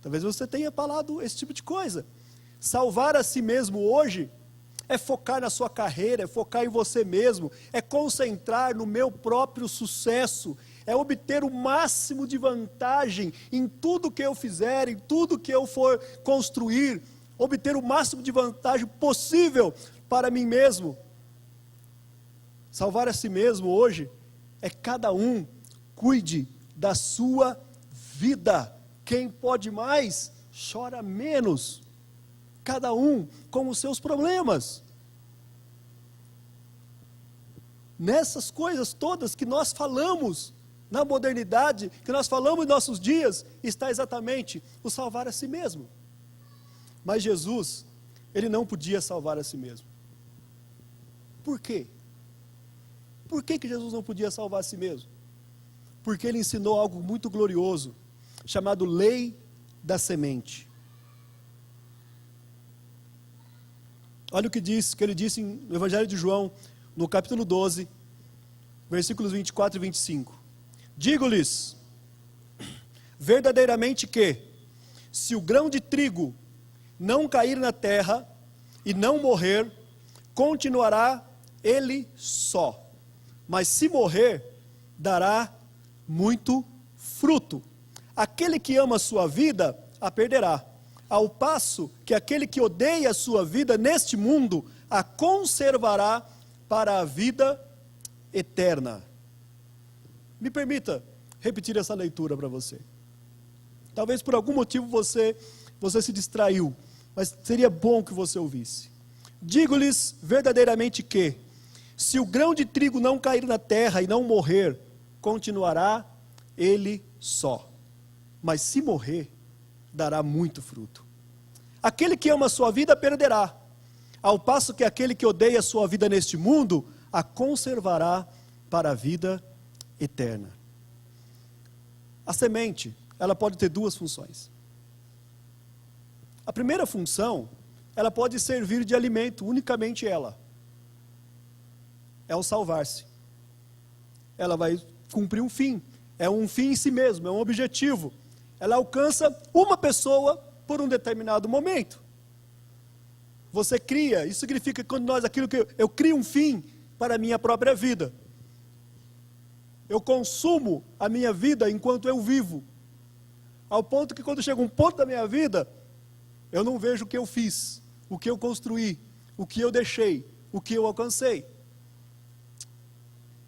Talvez você tenha falado esse tipo de coisa. Salvar a si mesmo hoje é focar na sua carreira, é focar em você mesmo, é concentrar no meu próprio sucesso, é obter o máximo de vantagem em tudo que eu fizer, em tudo que eu for construir, obter o máximo de vantagem possível para mim mesmo. Salvar a si mesmo hoje é cada um cuide da sua vida. Quem pode mais, chora menos. Cada um com os seus problemas. Nessas coisas todas que nós falamos na modernidade, que nós falamos em nossos dias, está exatamente o salvar a si mesmo. Mas Jesus, ele não podia salvar a si mesmo. Por quê? Por que Jesus não podia salvar a si mesmo? Porque ele ensinou algo muito glorioso, chamado lei da semente. Olha o que ele disse no Evangelho de João, no capítulo 12, versículos 24 e 25. Digo-lhes, verdadeiramente que, se o grão de trigo não cair na terra e não morrer, continuará ele só. Mas se morrer, dará muito fruto. Aquele que ama a sua vida, a perderá. Ao passo que aquele que odeia a sua vida neste mundo, a conservará para a vida eterna. Me permita repetir essa leitura para você. Talvez por algum motivo você se distraiu, mas seria bom que você ouvisse. Digo-lhes verdadeiramente que, se o grão de trigo não cair na terra e não morrer, continuará ele só. Mas se morrer, dará muito fruto. Aquele que ama a sua vida perderá, ao passo que aquele que odeia a sua vida neste mundo, a conservará para a vida eterna. A semente, ela pode ter duas funções. A primeira função, ela pode servir de alimento, unicamente ela. É o salvar-se. Ela vai cumprir um fim. É um fim em si mesmo, é um objetivo. Ela alcança uma pessoa por um determinado momento. Você cria, isso significa que quando eu crio um fim para a minha própria vida. Eu consumo a minha vida enquanto eu vivo. Ao ponto que quando chega um ponto da minha vida, eu não vejo o que eu fiz, o que eu construí, o que eu deixei, o que eu alcancei.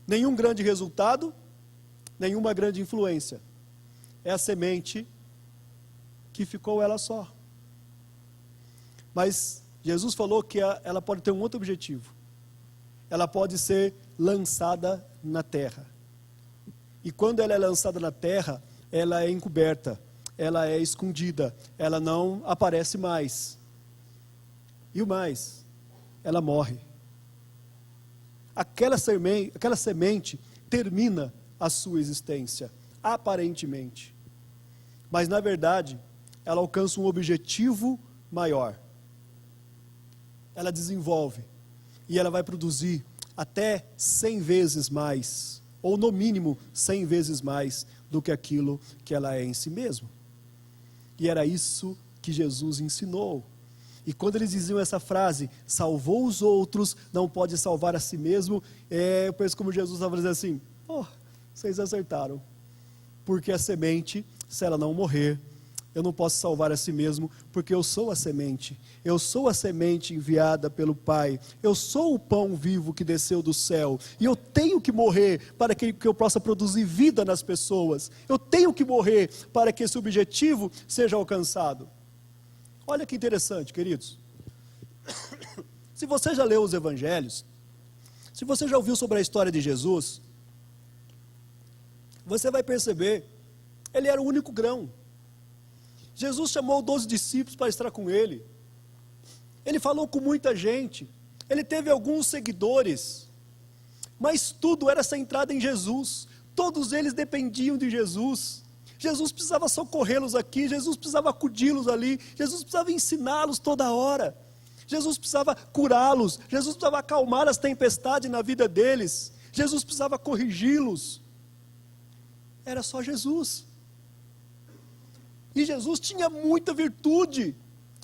Nenhum grande resultado, nenhuma grande influência. É a semente que ficou ela só. Mas Jesus falou que ela pode ter um outro objetivo. Ela pode ser lançada na terra. E quando ela é lançada na terra, ela é encoberta, ela é escondida, ela não aparece mais. E o mais, ela morre. Aquela semente termina a sua existência, aparentemente. Mas na verdade, ela alcança um objetivo maior. Ela desenvolve e ela vai produzir até 100 vezes mais, ou no mínimo 100 vezes mais do que aquilo que ela é em si mesma. E era isso que Jesus ensinou. E quando eles diziam essa frase, salvou os outros, não pode salvar a si mesmo, eu penso como Jesus estava dizendo assim, vocês acertaram. Porque a semente, se ela não morrer, eu não posso salvar a si mesmo, porque eu sou a semente. Eu sou a semente enviada pelo Pai. Eu sou o pão vivo que desceu do céu. E eu tenho que morrer para que eu possa produzir vida nas pessoas. Eu tenho que morrer para que esse objetivo seja alcançado. Olha que interessante, queridos. Se você já leu os evangelhos, se você já ouviu sobre a história de Jesus, você vai perceber, ele era o único grão. Jesus chamou 12 discípulos para estar com ele. Ele falou com muita gente. Ele teve alguns seguidores. Mas tudo era centrado em Jesus. Todos eles dependiam de Jesus. Jesus precisava socorrê-los aqui. Jesus precisava acudi-los ali. Jesus precisava ensiná-los toda hora. Jesus precisava curá-los. Jesus precisava acalmar as tempestades na vida deles. Jesus precisava corrigi-los. Era só Jesus. E Jesus tinha muita virtude,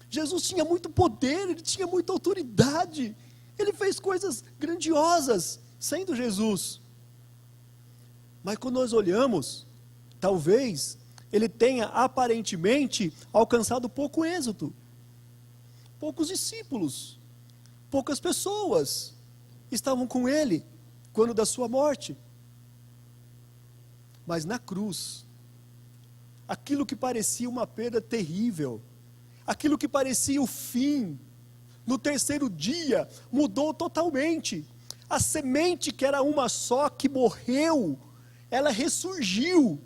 Jesus tinha muito poder, ele tinha muita autoridade, ele fez coisas grandiosas, sendo Jesus. Mas quando nós olhamos, talvez ele tenha aparentemente alcançado pouco êxito, poucos discípulos, poucas pessoas estavam com ele quando da sua morte. Mas na cruz, aquilo que parecia uma perda terrível, aquilo que parecia o fim, no terceiro dia, mudou totalmente. A semente que era uma só, que morreu, ela ressurgiu.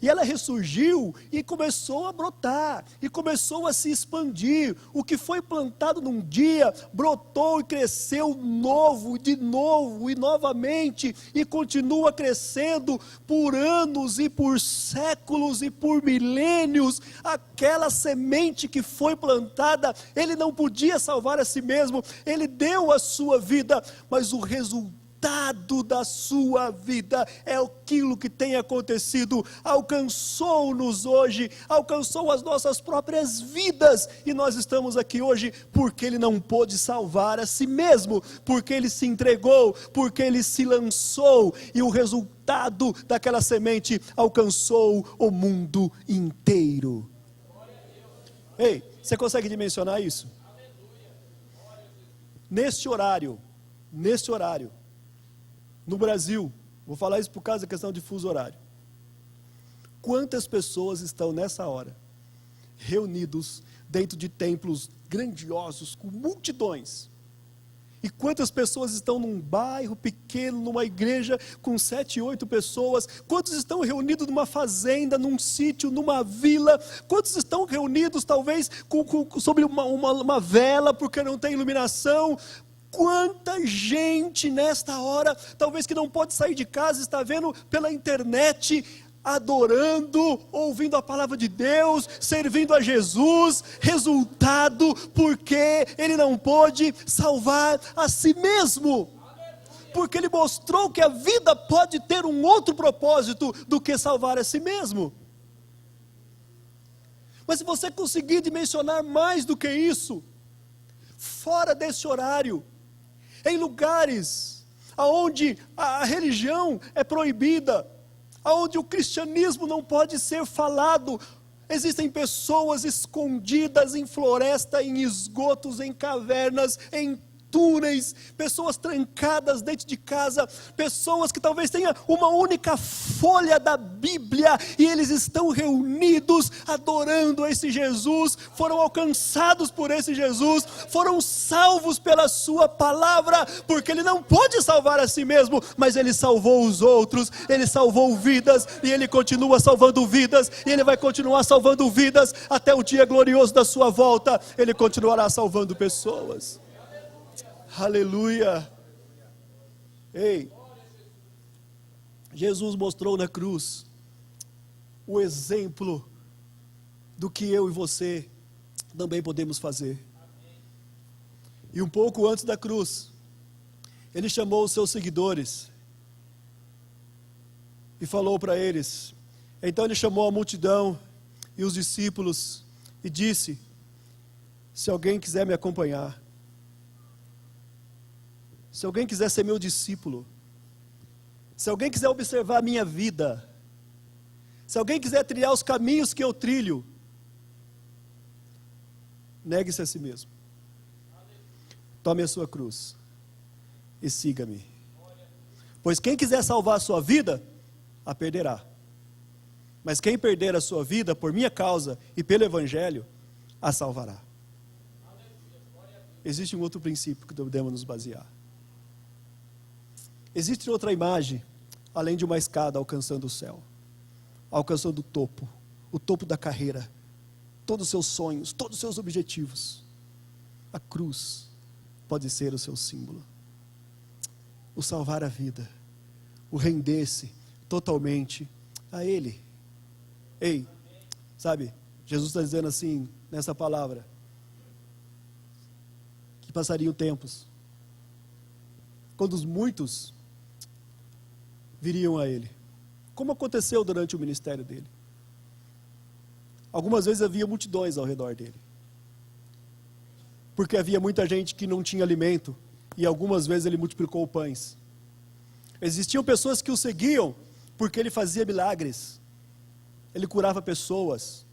E ela ressurgiu e começou a brotar, e começou a se expandir. O que foi plantado num dia, brotou e cresceu novo, de novo, e novamente, e continua crescendo por anos, e por séculos, e por milênios. Aquela semente que foi plantada, ele não podia salvar a si mesmo, ele deu a sua vida, mas o resultado da sua vida é aquilo que tem acontecido, alcançou-nos hoje, alcançou as nossas próprias vidas, e nós estamos aqui hoje porque ele não pôde salvar a si mesmo, porque ele se entregou, porque ele se lançou, e o resultado daquela semente alcançou o mundo inteiro. Ei, você consegue dimensionar isso? Neste horário, no Brasil, vou falar isso por causa da questão de fuso horário. Quantas pessoas estão nessa hora reunidos dentro de templos grandiosos, com multidões. E quantas pessoas estão num bairro pequeno, numa igreja com 7, 8 pessoas? Quantos estão reunidos numa fazenda, num sítio, numa vila? Quantos estão reunidos talvez sobre uma vela porque não tem iluminação? Quanta gente nesta hora, talvez que não pode sair de casa, está vendo pela internet, adorando, ouvindo a palavra de Deus, servindo a Jesus. Resultado, porque ele não pôde salvar a si mesmo, porque ele mostrou que a vida pode ter um outro propósito do que salvar a si mesmo. Mas se você conseguir dimensionar mais do que isso, fora desse horário, em lugares onde a religião é proibida, onde o cristianismo não pode ser falado, existem pessoas escondidas em floresta, em esgotos, em cavernas, em túneis, pessoas trancadas dentro de casa, pessoas que talvez tenham uma única folha da Bíblia, e eles estão reunidos, adorando esse Jesus, foram alcançados por esse Jesus, foram salvos pela sua palavra, porque ele não pode salvar a si mesmo, mas ele salvou os outros, ele salvou vidas, e ele continua salvando vidas, e ele vai continuar salvando vidas, até o dia glorioso da sua volta, ele continuará salvando pessoas. Aleluia. Ei, Jesus mostrou na cruz o exemplo do que eu e você também podemos fazer. E um pouco antes da cruz, ele chamou os seus seguidores e falou para eles. Então ele chamou a multidão e os discípulos e disse: se alguém quiser me acompanhar, se alguém quiser ser meu discípulo, se alguém quiser observar a minha vida, se alguém quiser trilhar os caminhos que eu trilho, negue-se a si mesmo, tome a sua cruz e siga-me. Pois quem quiser salvar a sua vida, a perderá. Mas quem perder a sua vida por minha causa e pelo Evangelho, a salvará. Existe um outro princípio que devemos nos basear. Existe outra imagem, além de uma escada alcançando o céu, alcançando o topo da carreira, todos os seus sonhos, todos os seus objetivos. A cruz pode ser o seu símbolo. O salvar a vida, o render-se totalmente a Ele. Ei, sabe, Jesus está dizendo assim, nessa palavra, que passariam tempos, quando os muitos viriam a Ele, como aconteceu durante o ministério dele. Algumas vezes havia multidões ao redor dele, porque havia muita gente que não tinha alimento, e algumas vezes ele multiplicou pães. Existiam pessoas que o seguiam, porque ele fazia milagres, ele curava pessoas.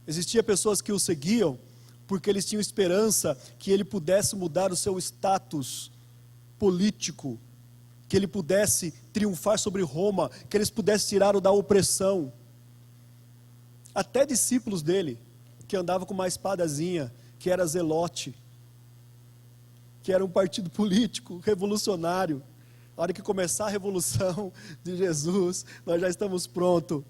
Existiam pessoas que o seguiam, porque eles tinham esperança que ele pudesse mudar o seu status político, que ele pudesse triunfar sobre Roma, que eles pudessem tirá-lo da opressão. Até discípulos dele, que andavam com uma espadazinha, que era Zelote, que era um partido político, revolucionário. A hora que começar a revolução de Jesus, nós já estamos prontos.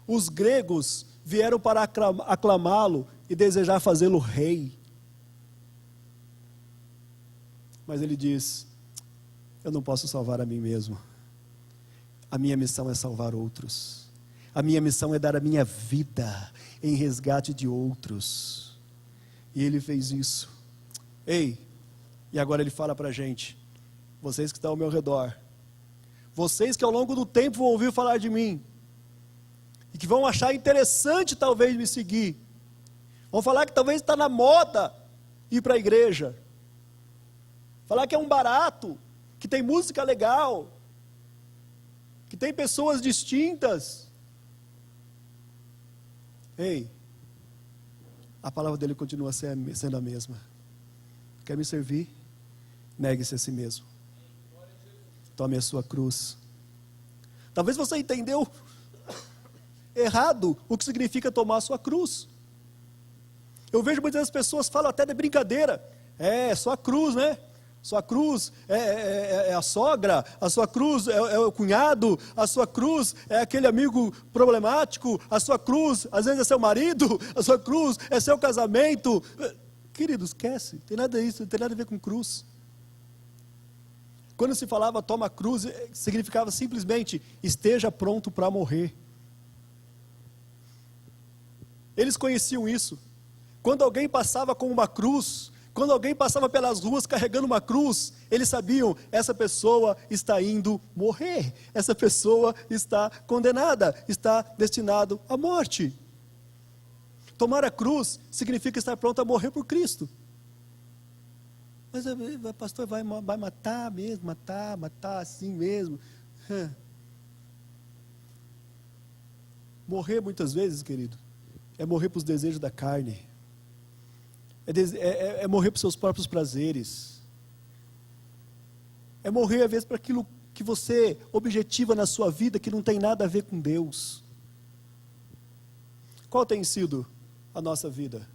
Os gregos vieram para aclamá-lo e desejar fazê-lo rei. Mas ele diz: eu não posso salvar a mim mesmo. A minha missão é salvar outros. A minha missão é dar a minha vida em resgate de outros. E ele fez isso. Ei, e agora ele fala para a gente: vocês que estão ao meu redor, vocês que ao longo do tempo vão ouvir falar de mim, e que vão achar interessante talvez me seguir, vão falar que talvez está na moda ir para a igreja, falar que é um barato, que tem música legal, que tem pessoas distintas. Ei, a palavra dele continua sendo a mesma. Quer me servir? Negue-se a si mesmo. Tome a sua cruz. Talvez você entendeu errado o que significa tomar a sua cruz. Eu vejo muitas vezes as pessoas falam até de brincadeira, só a cruz, né? Sua cruz é a sogra, a sua cruz é o cunhado, a sua cruz é aquele amigo problemático, a sua cruz às vezes é seu marido, a sua cruz é seu casamento. Querido, esquece, tem nada disso, não tem nada a ver com cruz. Quando se falava toma a cruz, significava simplesmente esteja pronto para morrer. Eles conheciam isso. Quando alguém passava com uma cruz, quando alguém passava pelas ruas carregando uma cruz, eles sabiam, essa pessoa está indo morrer, essa pessoa está condenada, está destinado à morte. Tomar a cruz significa estar pronto a morrer por Cristo. Mas pastor, vai matar mesmo, matar assim mesmo. Morrer muitas vezes, querido, é morrer para os desejos da carne. É morrer para os seus próprios prazeres. É morrer, às vezes, para aquilo que você objetiva na sua vida, que não tem nada a ver com Deus. Qual tem sido a nossa vida?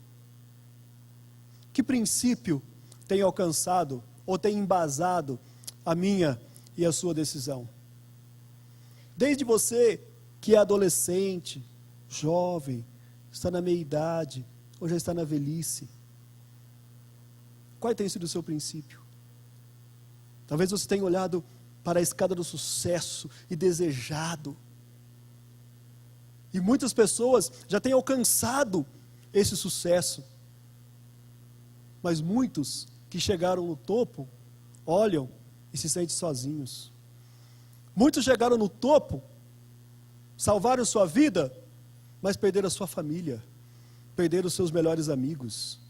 Que princípio tem alcançado, ou tem embasado a minha e a sua decisão? Desde você que é adolescente, jovem, está na meia-idade, ou já está na velhice, qual tem sido o seu princípio? Talvez você tenha olhado para a escada do sucesso e desejado. E muitas pessoas já têm alcançado esse sucesso. Mas muitos que chegaram no topo, olham e se sentem sozinhos. Muitos chegaram no topo, salvaram sua vida, mas perderam a sua família, perderam os seus melhores amigos,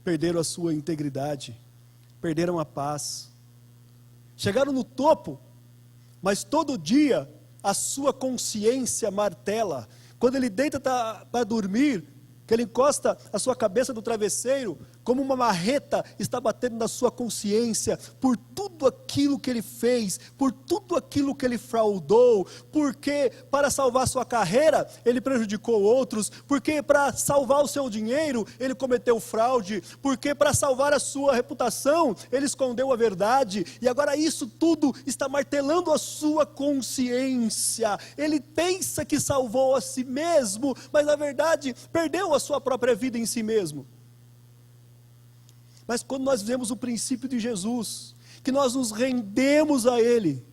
perderam a sua integridade, perderam a paz. Chegaram no topo, mas todo dia a sua consciência martela. Quando ele deita para dormir, que ele encosta a sua cabeça no travesseiro, como uma marreta está batendo na sua consciência, por tudo aquilo que ele fez, por tudo aquilo que ele fraudou, porque para salvar sua carreira, ele prejudicou outros, porque para salvar o seu dinheiro, ele cometeu fraude, porque para salvar a sua reputação, ele escondeu a verdade, e agora isso tudo está martelando a sua consciência. Ele pensa que salvou a si mesmo, mas na verdade, perdeu a sua própria vida em si mesmo. Mas quando nós vemos o princípio de Jesus, que nós nos rendemos a Ele,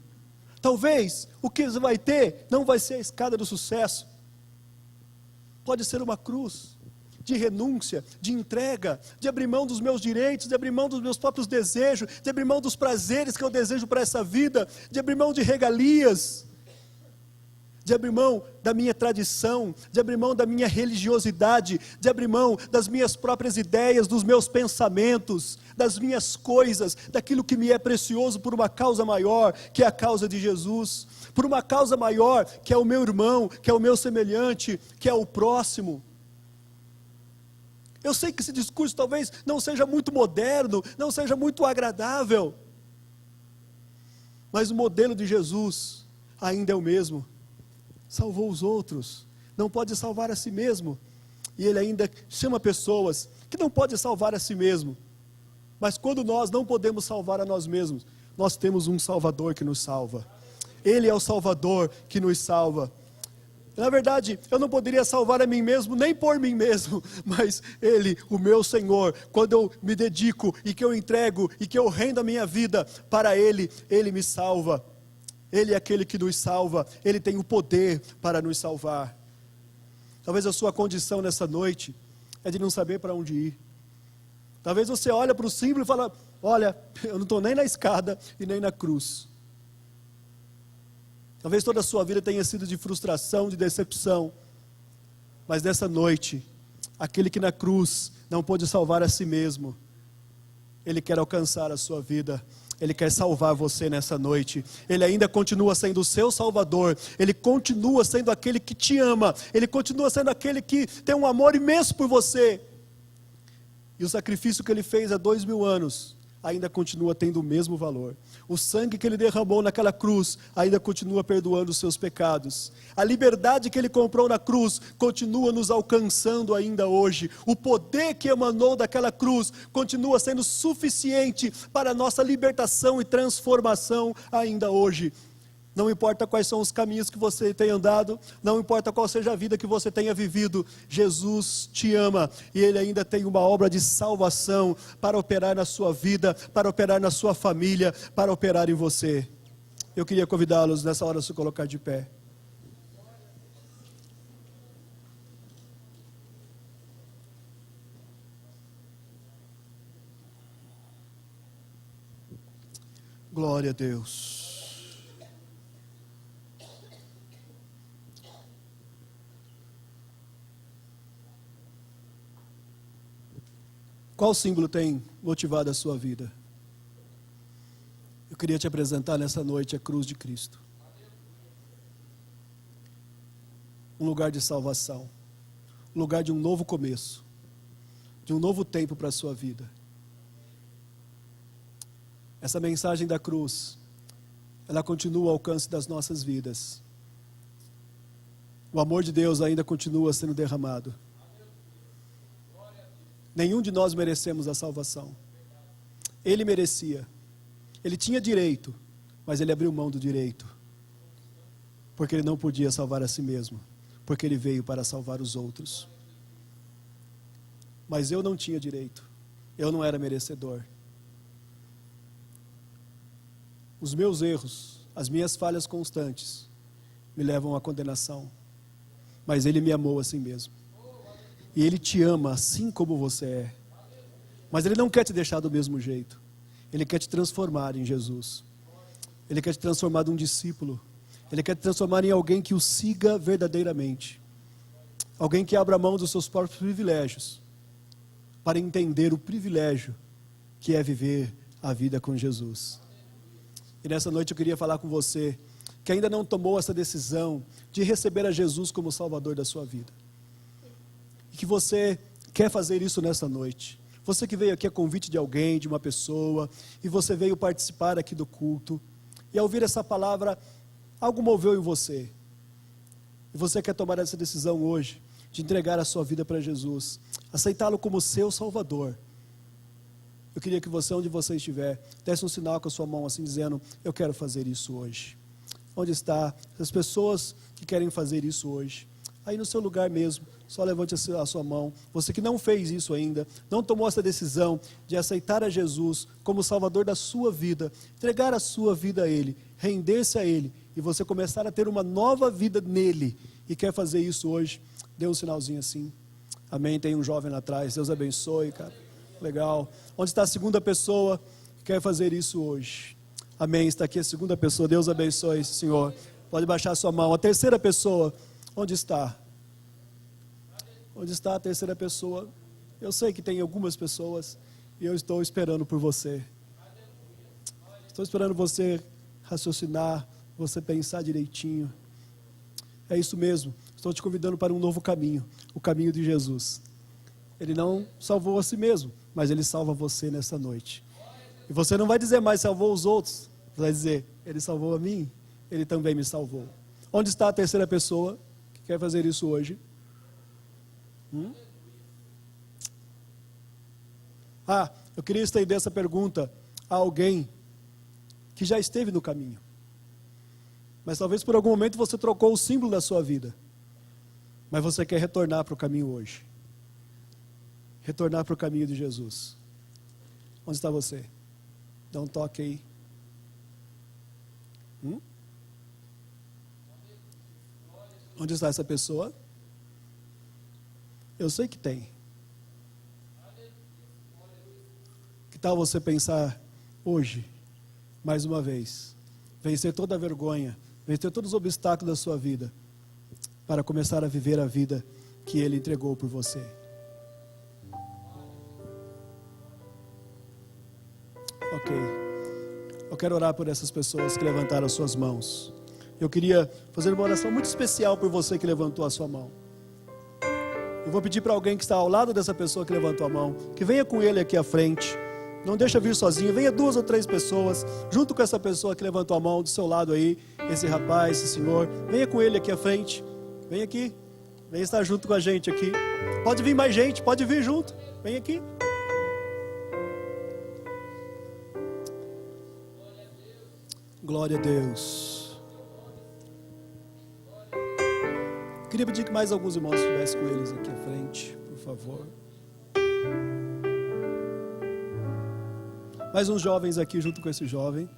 talvez o que você vai ter não vai ser a escada do sucesso, pode ser uma cruz de renúncia, de entrega, de abrir mão dos meus direitos, de abrir mão dos meus próprios desejos, de abrir mão dos prazeres que eu desejo para essa vida, de abrir mão de regalias, de abrir mão da minha tradição, de abrir mão da minha religiosidade, de abrir mão das minhas próprias ideias, dos meus pensamentos, das minhas coisas, daquilo que me é precioso por uma causa maior, que é a causa de Jesus, por uma causa maior, que é o meu irmão, que é o meu semelhante, que é o próximo. Eu sei que esse discurso talvez não seja muito moderno, não seja muito agradável, mas o modelo de Jesus ainda é o mesmo. Salvou os outros, não pode salvar a si mesmo, e ele ainda chama pessoas que não podem salvar a si mesmo, mas quando nós não podemos salvar a nós mesmos, nós temos um Salvador que nos salva. Ele é o Salvador que nos salva. Na verdade, eu não poderia salvar a mim mesmo, nem por mim mesmo, mas Ele, o meu Senhor, quando eu me dedico, e que eu entrego, e que eu rendo a minha vida para Ele, Ele me salva. Ele é aquele que nos salva, Ele tem o poder para nos salvar. Talvez a sua condição nessa noite é de não saber para onde ir. Talvez você olhe para o símbolo e fala, olha, eu não estou nem na escada e nem na cruz. Talvez toda a sua vida tenha sido de frustração, de decepção, mas nessa noite, aquele que na cruz não pôde salvar a si mesmo, Ele quer alcançar a sua vida. Ele quer salvar você nessa noite. Ele ainda continua sendo o seu Salvador. Ele continua sendo aquele que te ama. Ele continua sendo aquele que tem um amor imenso por você. E o sacrifício que Ele fez há 2000 anos, ainda continua tendo o mesmo valor. O sangue que ele derramou naquela cruz ainda continua perdoando os seus pecados. A liberdade que ele comprou na cruz continua nos alcançando ainda hoje. O poder que emanou daquela cruz continua sendo suficiente para a nossa libertação e transformação ainda hoje. Não importa quais são os caminhos que você tem andado, não importa qual seja a vida que você tenha vivido, Jesus te ama e Ele ainda tem uma obra de salvação para operar na sua vida, para operar na sua família, para operar em você. Eu queria convidá-los nessa hora a se colocar de pé. Glória a Deus. Qual símbolo tem motivado a sua vida? Eu queria te apresentar nessa noite a cruz de Cristo. Um lugar de salvação. Um lugar de um novo começo. De um novo tempo para a sua vida. Essa mensagem da cruz, ela continua ao alcance das nossas vidas. O amor de Deus ainda continua sendo derramado. Nenhum de nós merecemos a salvação. Ele merecia. Ele tinha direito, mas ele abriu mão do direito. Porque ele não podia salvar a si mesmo. Porque ele veio para salvar os outros. Mas eu não tinha direito. Eu não era merecedor. Os meus erros, as minhas falhas constantes, me levam à condenação. Mas ele me amou assim mesmo. E Ele te ama assim como você é. Mas Ele não quer te deixar do mesmo jeito. Ele quer te transformar em Jesus. Ele quer te transformar em um discípulo. Ele quer te transformar em alguém que o siga verdadeiramente. Alguém que abra mão dos seus próprios privilégios. Para entender o privilégio que é viver a vida com Jesus. E nessa noite eu queria falar com você que ainda não tomou essa decisão de receber a Jesus como Salvador da sua vida. Que você quer fazer isso nessa noite. Você que veio aqui a convite de alguém, de uma pessoa, e você veio participar aqui do culto, e ao ouvir essa palavra, algo moveu em você. E você quer tomar essa decisão hoje, de entregar a sua vida para Jesus, aceitá-lo como seu Salvador. Eu queria que você, onde você estiver, desse um sinal com a sua mão assim, dizendo, eu quero fazer isso hoje. Onde está as pessoas que querem fazer isso hoje? Aí no seu lugar mesmo, só levante a sua mão. Você que não fez isso ainda, não tomou essa decisão de aceitar a Jesus como Salvador da sua vida, entregar a sua vida a Ele, render-se a Ele, e você começar a ter uma nova vida nele, e quer fazer isso hoje, dê um sinalzinho assim. Amém, tem um jovem lá atrás, Deus abençoe, cara. Legal. Onde está a segunda pessoa que quer fazer isso hoje? Amém, está aqui a segunda pessoa, Deus abençoe, Senhor. Pode baixar a sua mão. A terceira pessoa, onde está? Onde está a terceira pessoa? Eu sei que tem algumas pessoas e eu estou esperando por você. Estou esperando você raciocinar, você pensar direitinho. É isso mesmo. Estou te convidando para um novo caminho, o caminho de Jesus. Ele não salvou a si mesmo, mas Ele salva você nessa noite. E você não vai dizer mais salvou os outros. Você vai dizer, Ele salvou a mim, Ele também me salvou. Onde está a terceira pessoa que quer fazer isso hoje? Eu queria estender essa pergunta a alguém que já esteve no caminho. Mas talvez por algum momento você trocou o símbolo da sua vida. Mas você quer retornar para o caminho hoje. Retornar para o caminho de Jesus. Onde está você? Dá um toque aí. Onde está essa pessoa? Eu sei que tem. Que tal você pensar hoje, mais uma vez, vencer toda a vergonha, vencer todos os obstáculos da sua vida, para começar a viver a vida que Ele entregou por você. Ok. Eu quero orar por essas pessoas que levantaram as suas mãos. Eu queria fazer uma oração muito especial por você que levantou a sua mão. Eu vou pedir para alguém que está ao lado dessa pessoa que levantou a mão, que venha com ele aqui à frente, Não deixa vir sozinho, venha 2 ou 3 pessoas, junto com essa pessoa que levantou a mão do seu lado aí, esse rapaz, esse senhor, venha com ele aqui à frente, vem aqui, vem estar junto com a gente aqui. Pode vir mais gente, pode vir junto, vem aqui. Glória a Deus. Queria pedir que mais alguns irmãos estivessem com eles aqui à frente, por favor. Mais uns jovens aqui junto com esse jovem.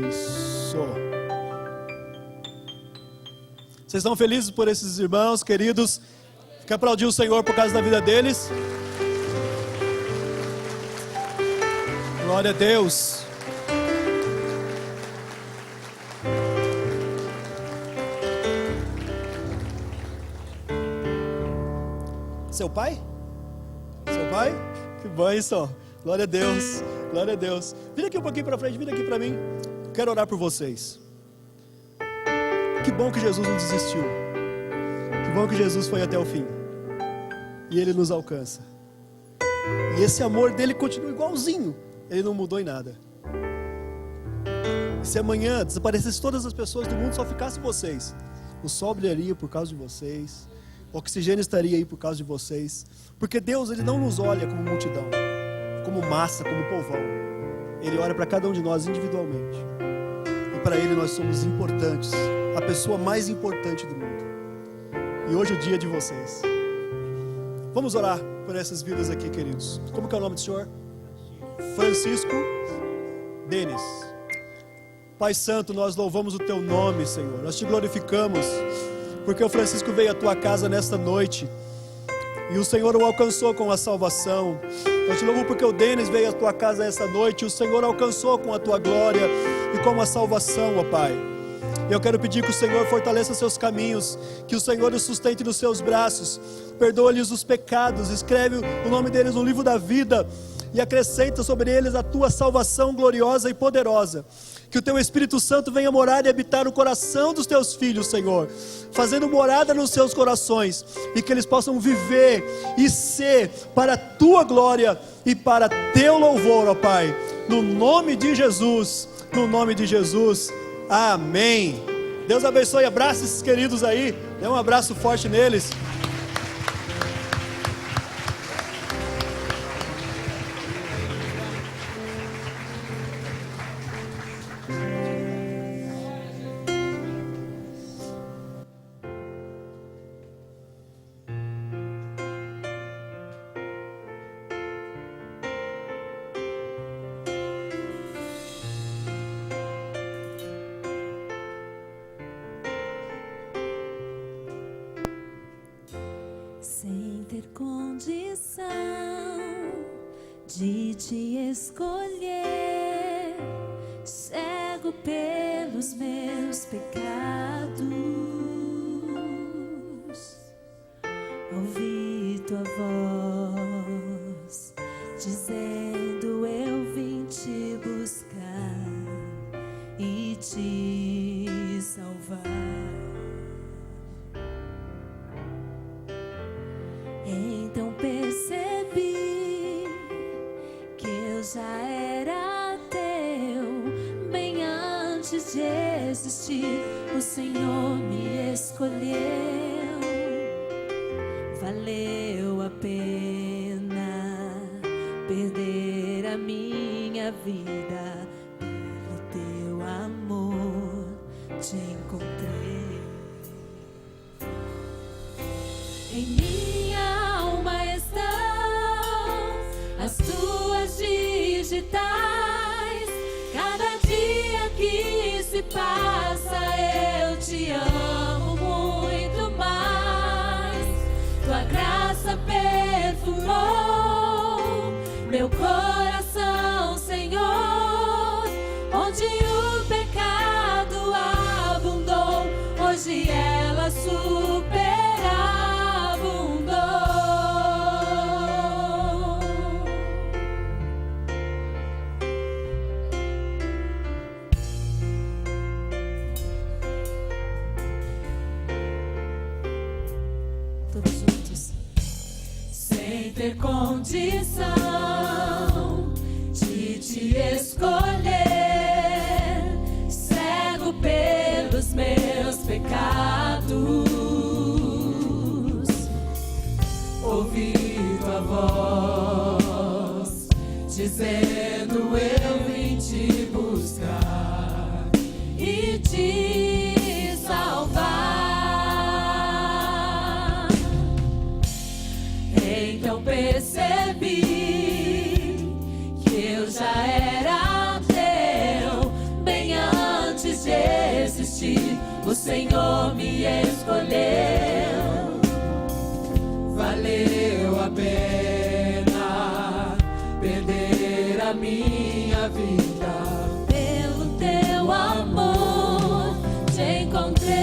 Isso. Vocês estão felizes por esses irmãos queridos? Quer aplaudir o Senhor por causa da vida deles? Glória a Deus. Seu pai? Seu pai? Que bênção. Glória a Deus. Glória a Deus. Vira aqui um pouquinho para frente, vira aqui para mim. Quero orar por vocês. Que bom que Jesus não desistiu. Que bom que Jesus foi até o fim. E Ele nos alcança. E esse amor dele continua igualzinho. Ele não mudou em nada. E se amanhã desaparecesse todas as pessoas do mundo, só ficasse vocês, o sol brilharia por causa de vocês. O oxigênio estaria aí por causa de vocês. Porque Deus, Ele não nos olha como multidão, como massa, como povão. Ele olha para cada um de nós individualmente. E para Ele nós somos importantes. A pessoa mais importante do mundo. E hoje é o dia de vocês. Vamos orar por essas vidas aqui, queridos. Como que é o nome do senhor? Francisco Denis. Pai Santo, nós louvamos o Teu nome, Senhor. Nós Te glorificamos. Porque o Francisco veio à Tua casa nesta noite. E o Senhor o alcançou com a salvação. Eu Te louvo porque o Denis veio à Tua casa essa noite. E o Senhor alcançou com a Tua glória e com a salvação, ó Pai. Eu quero pedir que o Senhor fortaleça seus caminhos, que o Senhor os sustente nos seus braços, perdoa-lhes os pecados, escreve o nome deles no livro da vida e acrescenta sobre eles a Tua salvação gloriosa e poderosa. Que o Teu Espírito Santo venha morar e habitar no coração dos Teus filhos, Senhor, fazendo morada nos seus corações, e que eles possam viver e ser para a Tua glória e para Teu louvor, ó Pai, no nome de Jesus, no nome de Jesus. Amém. Deus abençoe, abraça esses queridos aí, dê um abraço forte neles. Sem ter condição de Te escolher, cego pelos meus pecados, ouvi Tua voz dizendo: eu vim Te buscar e Te salvar. Então percebi que eu já era Teu, bem antes de existir, o Senhor me escolheu. Valeu a pena perder a minha vida, pelo Teu amor Te encontrei. Em minha alma estão as Tuas digitais. Cada dia que se passa eu Te amo muito mais. Tua graça perfumou meu coração, Senhor. Onde o pecado abundou, hoje ela superabundou. Todos juntos. Sem ter condição te escolher, cego pelos meus pecados, ouvi tua voz dizendo: eu vim te buscar e te salvar. Então percebi que eu já era teu, bem antes de existir. O Senhor me escolheu. Valeu a pena perder a minha vida. Pelo teu amor te encontrei.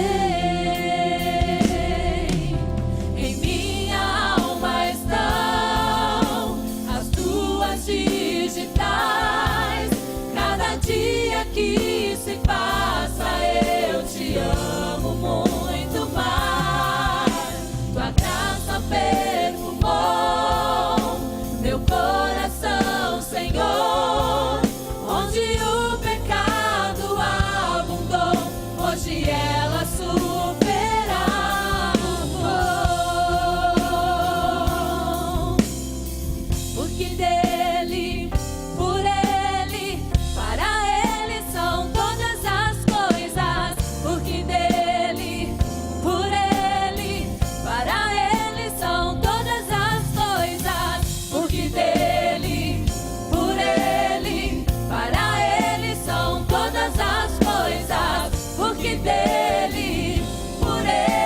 Em minha alma estão as tuas digitais. Cada dia que se passa eu te amo muito mais. Tua graça perfumou meu coração, Senhor. Onde o pecado abundou, hoje ela superabundou. Porque dele, por ele, para ele são todas as coisas. Porque dele, por ele, para ele são todas as coisas. Porque dele, por ele, para ele são todas as coisas. Porque dele, por ele.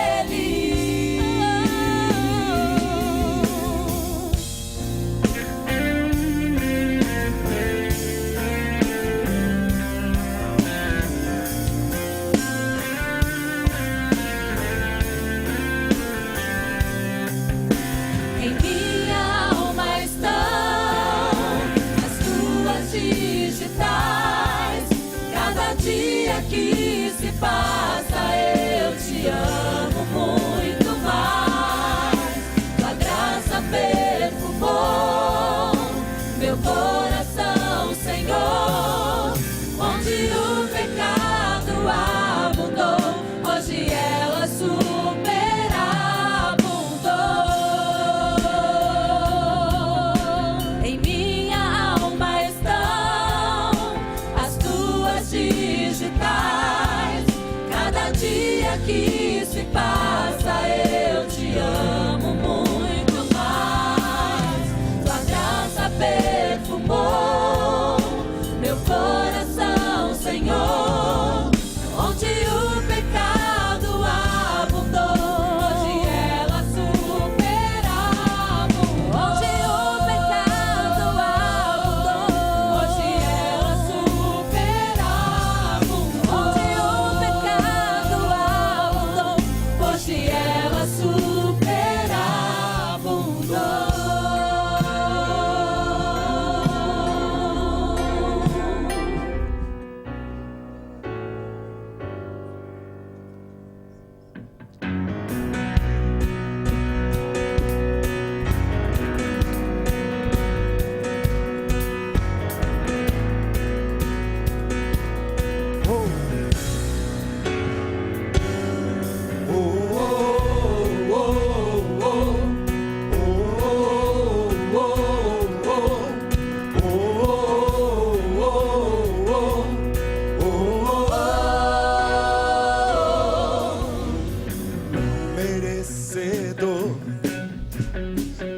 Em minha alma estão as tuas digitais. Cada dia que se passa eu te amo muito mais. Tua graça perfumou meu coração, Senhor. Onde o pecado abundou, hoje ela superabundou. Em minha alma estão as tuas digitais. Cada dia que se passa eu te amo muito mais. Tua graça perfumou meu coração, Senhor. Onde o pecado abundou, hoje ela superabundou. Onde o pecado abundou, hoje ela superabundou. Onde o pecado abundou, hoje ela merecedor,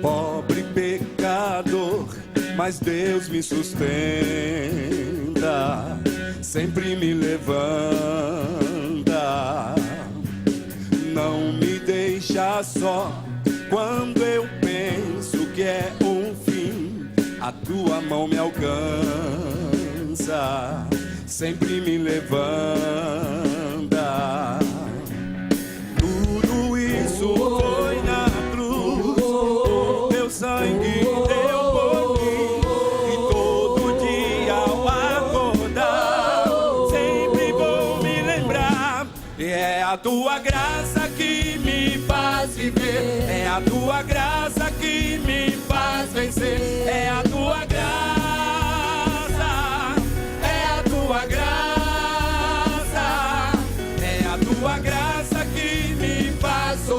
pobre pecador, mas Deus me sustenta, sempre me levanta, não me deixa só quando eu penso que é um fim. A tua mão me alcança, sempre me levanta. Tudo isso foi na cruz, o teu sangue deu por mim. E todo dia ao acordar, sempre vou me lembrar. E é a tua graça que me faz viver, é a tua graça que me faz vencer, é a tua graça.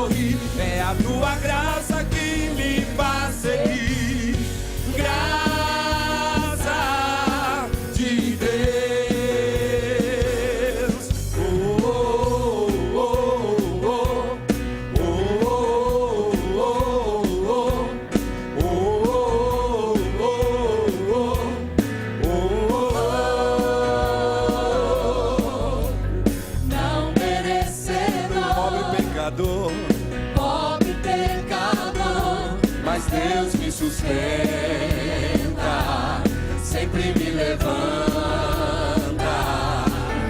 sorrir. É a tua graça que me faz seguir. Graça de Deus. Oh, oh, oh, oh, oh, oh, oh, Não merecedor, pobre pecador, mas Deus me sustenta, sempre me levanta,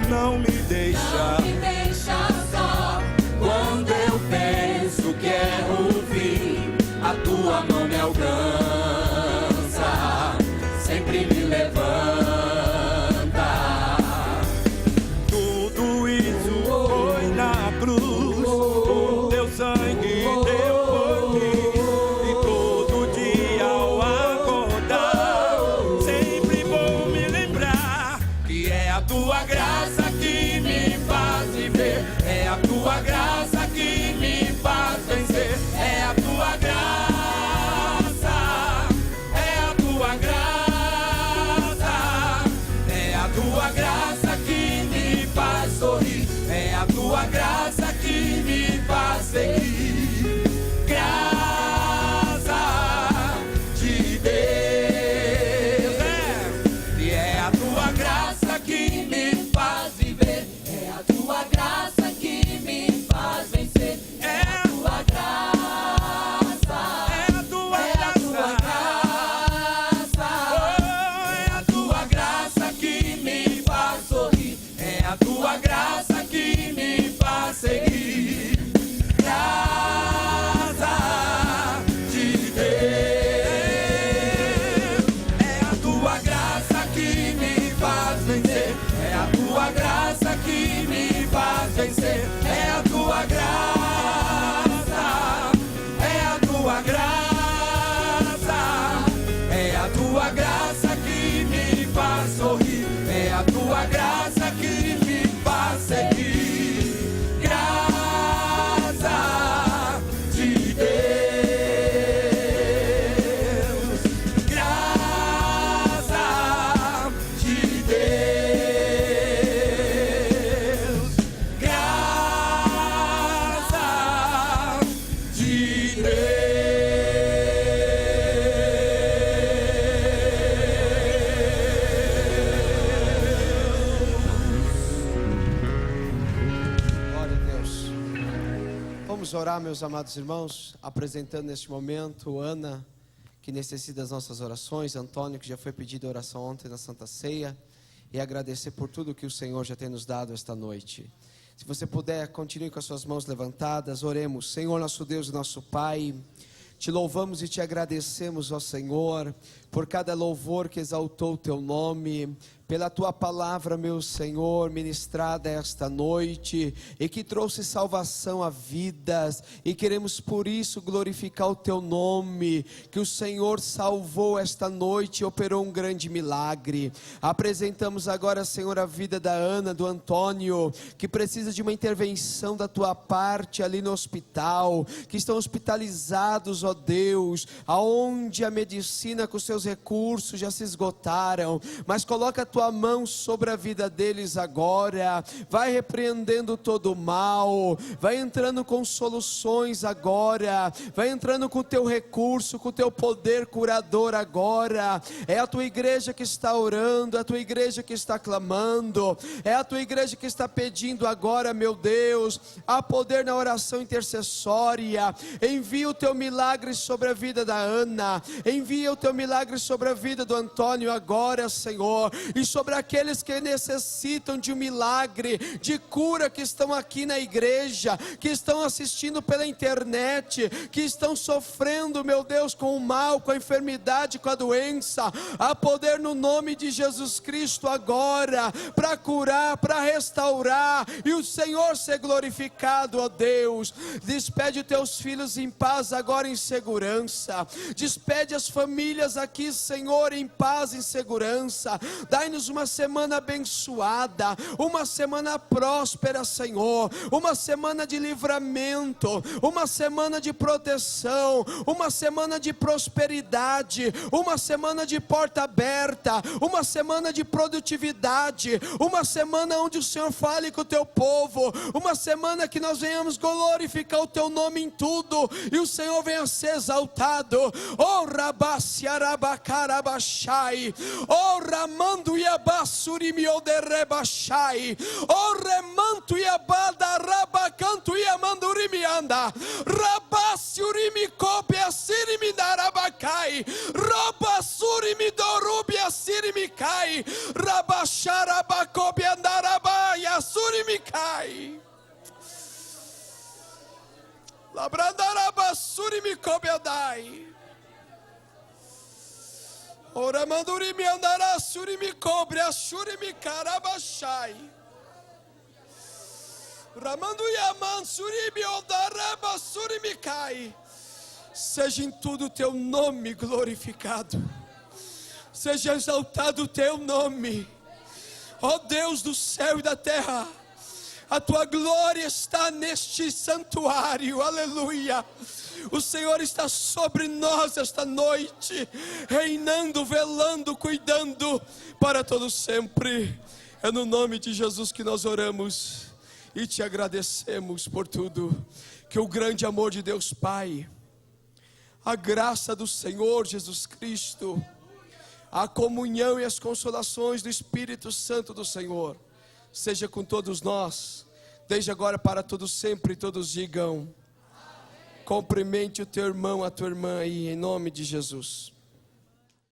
não me deixa não me deixa só. quando eu penso que é o fim. A tua mão me alcança, sempre me levanta. Tudo isso foi na cruz, o teu sangue deu por mim. E todo dia ao acordar, sempre vou me lembrar que é a tua graça que me faz viver. É a tua graça que me faz vencer. É a tua graça, é a tua graça, é a tua graça que me faz sorrir. É a tua graça que me faz seguir. Graça de Deus, e é a tua graça que me faz viver. É a tua graça que me faz vencer. É A tua graça, é a tua é a tua graça. graça. Oh, é a tua graça que me faz sorrir. É a tua graça que me faz seguir. Graça de Deus. É a tua graça que me faz vencer. É a tua graça que me faz vencer. É a tua graça. É a tua graça. É a tua graça que me faz sorrir. É a tua graça que me faz seguir. Graça de Deus. Graça de Deus. Graça de Glória a Deus. Vamos orar, meus amados irmãos, apresentando neste momento Ana, que necessita das nossas orações, Antônio, que já foi pedido oração ontem na Santa Ceia, e agradecer por tudo que o Senhor já tem nos dado esta noite. Se você puder, continue com as suas mãos levantadas, oremos. Senhor, nosso Deus e nosso Pai, te louvamos e te agradecemos, ó Senhor, por cada louvor que exaltou o teu nome, pela tua palavra, meu Senhor, ministrada esta noite, e que trouxe salvação a vidas, e queremos por isso glorificar o teu nome, que o Senhor salvou esta noite e operou um grande milagre. Apresentamos agora, Senhor, a vida da Ana, do Antônio, que precisa de uma intervenção da tua parte ali no hospital, que estão hospitalizados, ó Deus, aonde a medicina com seus recursos já se esgotaram, mas coloca a tua mão sobre a vida deles agora, vai repreendendo todo o mal, vai entrando com soluções agora, vai entrando com o teu recurso, com o teu poder curador agora. É a tua igreja que está orando, é a tua igreja que está clamando, é a tua igreja que está pedindo agora, meu Deus, há poder na oração intercessória. Envia o teu milagre sobre a vida da Ana, envia o teu milagre sobre a vida do Antônio agora, Senhor, e sobre aqueles que necessitam de um milagre, de cura, que estão aqui na igreja, que estão assistindo pela internet, que estão sofrendo, meu Deus, com o mal, com a enfermidade, com a doença. Há poder no nome de Jesus Cristo agora, para curar, para restaurar, e o Senhor ser glorificado, ó Deus. Despede os teus filhos em paz agora, em segurança. Despede as famílias aqui, Senhor, em paz, em segurança. Dai-nos Deus, uma semana abençoada, uma semana próspera, Senhor, uma semana de livramento, uma semana de proteção, uma semana de prosperidade, uma semana de porta aberta, uma semana de produtividade, uma semana onde o Senhor fale com o teu povo, uma semana que nós venhamos glorificar o teu nome em tudo, e o Senhor venha ser exaltado. Oh Rabassi Arabacarabachai, oh Ramando Iabassuri Mioderebachai, oh Remanto Iabada Rabacanto Iamanduri Mianda, Rabassi Urimi Copia Sirimi Darabacai, Rabassuri Midorubi Assiri Micai, Rabacharabacobi Andarabaia Suri Micai. Labradarabassuri mi cobiadai. Ora manduri mi andará suri mi cobre assuri mi carabachai. Ramando yaman suri mi odaraba suri mi cai. Seja em tudo o teu nome glorificado. Seja exaltado o teu nome. Ó Deus do céu e da terra. A tua glória está neste santuário, aleluia. O Senhor está sobre nós esta noite, reinando, velando, cuidando para todo sempre. É no nome de Jesus que nós oramos e te agradecemos por tudo. Que o grande amor de Deus Pai, a graça do Senhor Jesus Cristo, a comunhão e as consolações do Espírito Santo do Senhor seja com todos nós, desde agora para todos sempre. Todos digam amém. Cumprimente o teu irmão, a tua irmã aí, em nome de Jesus.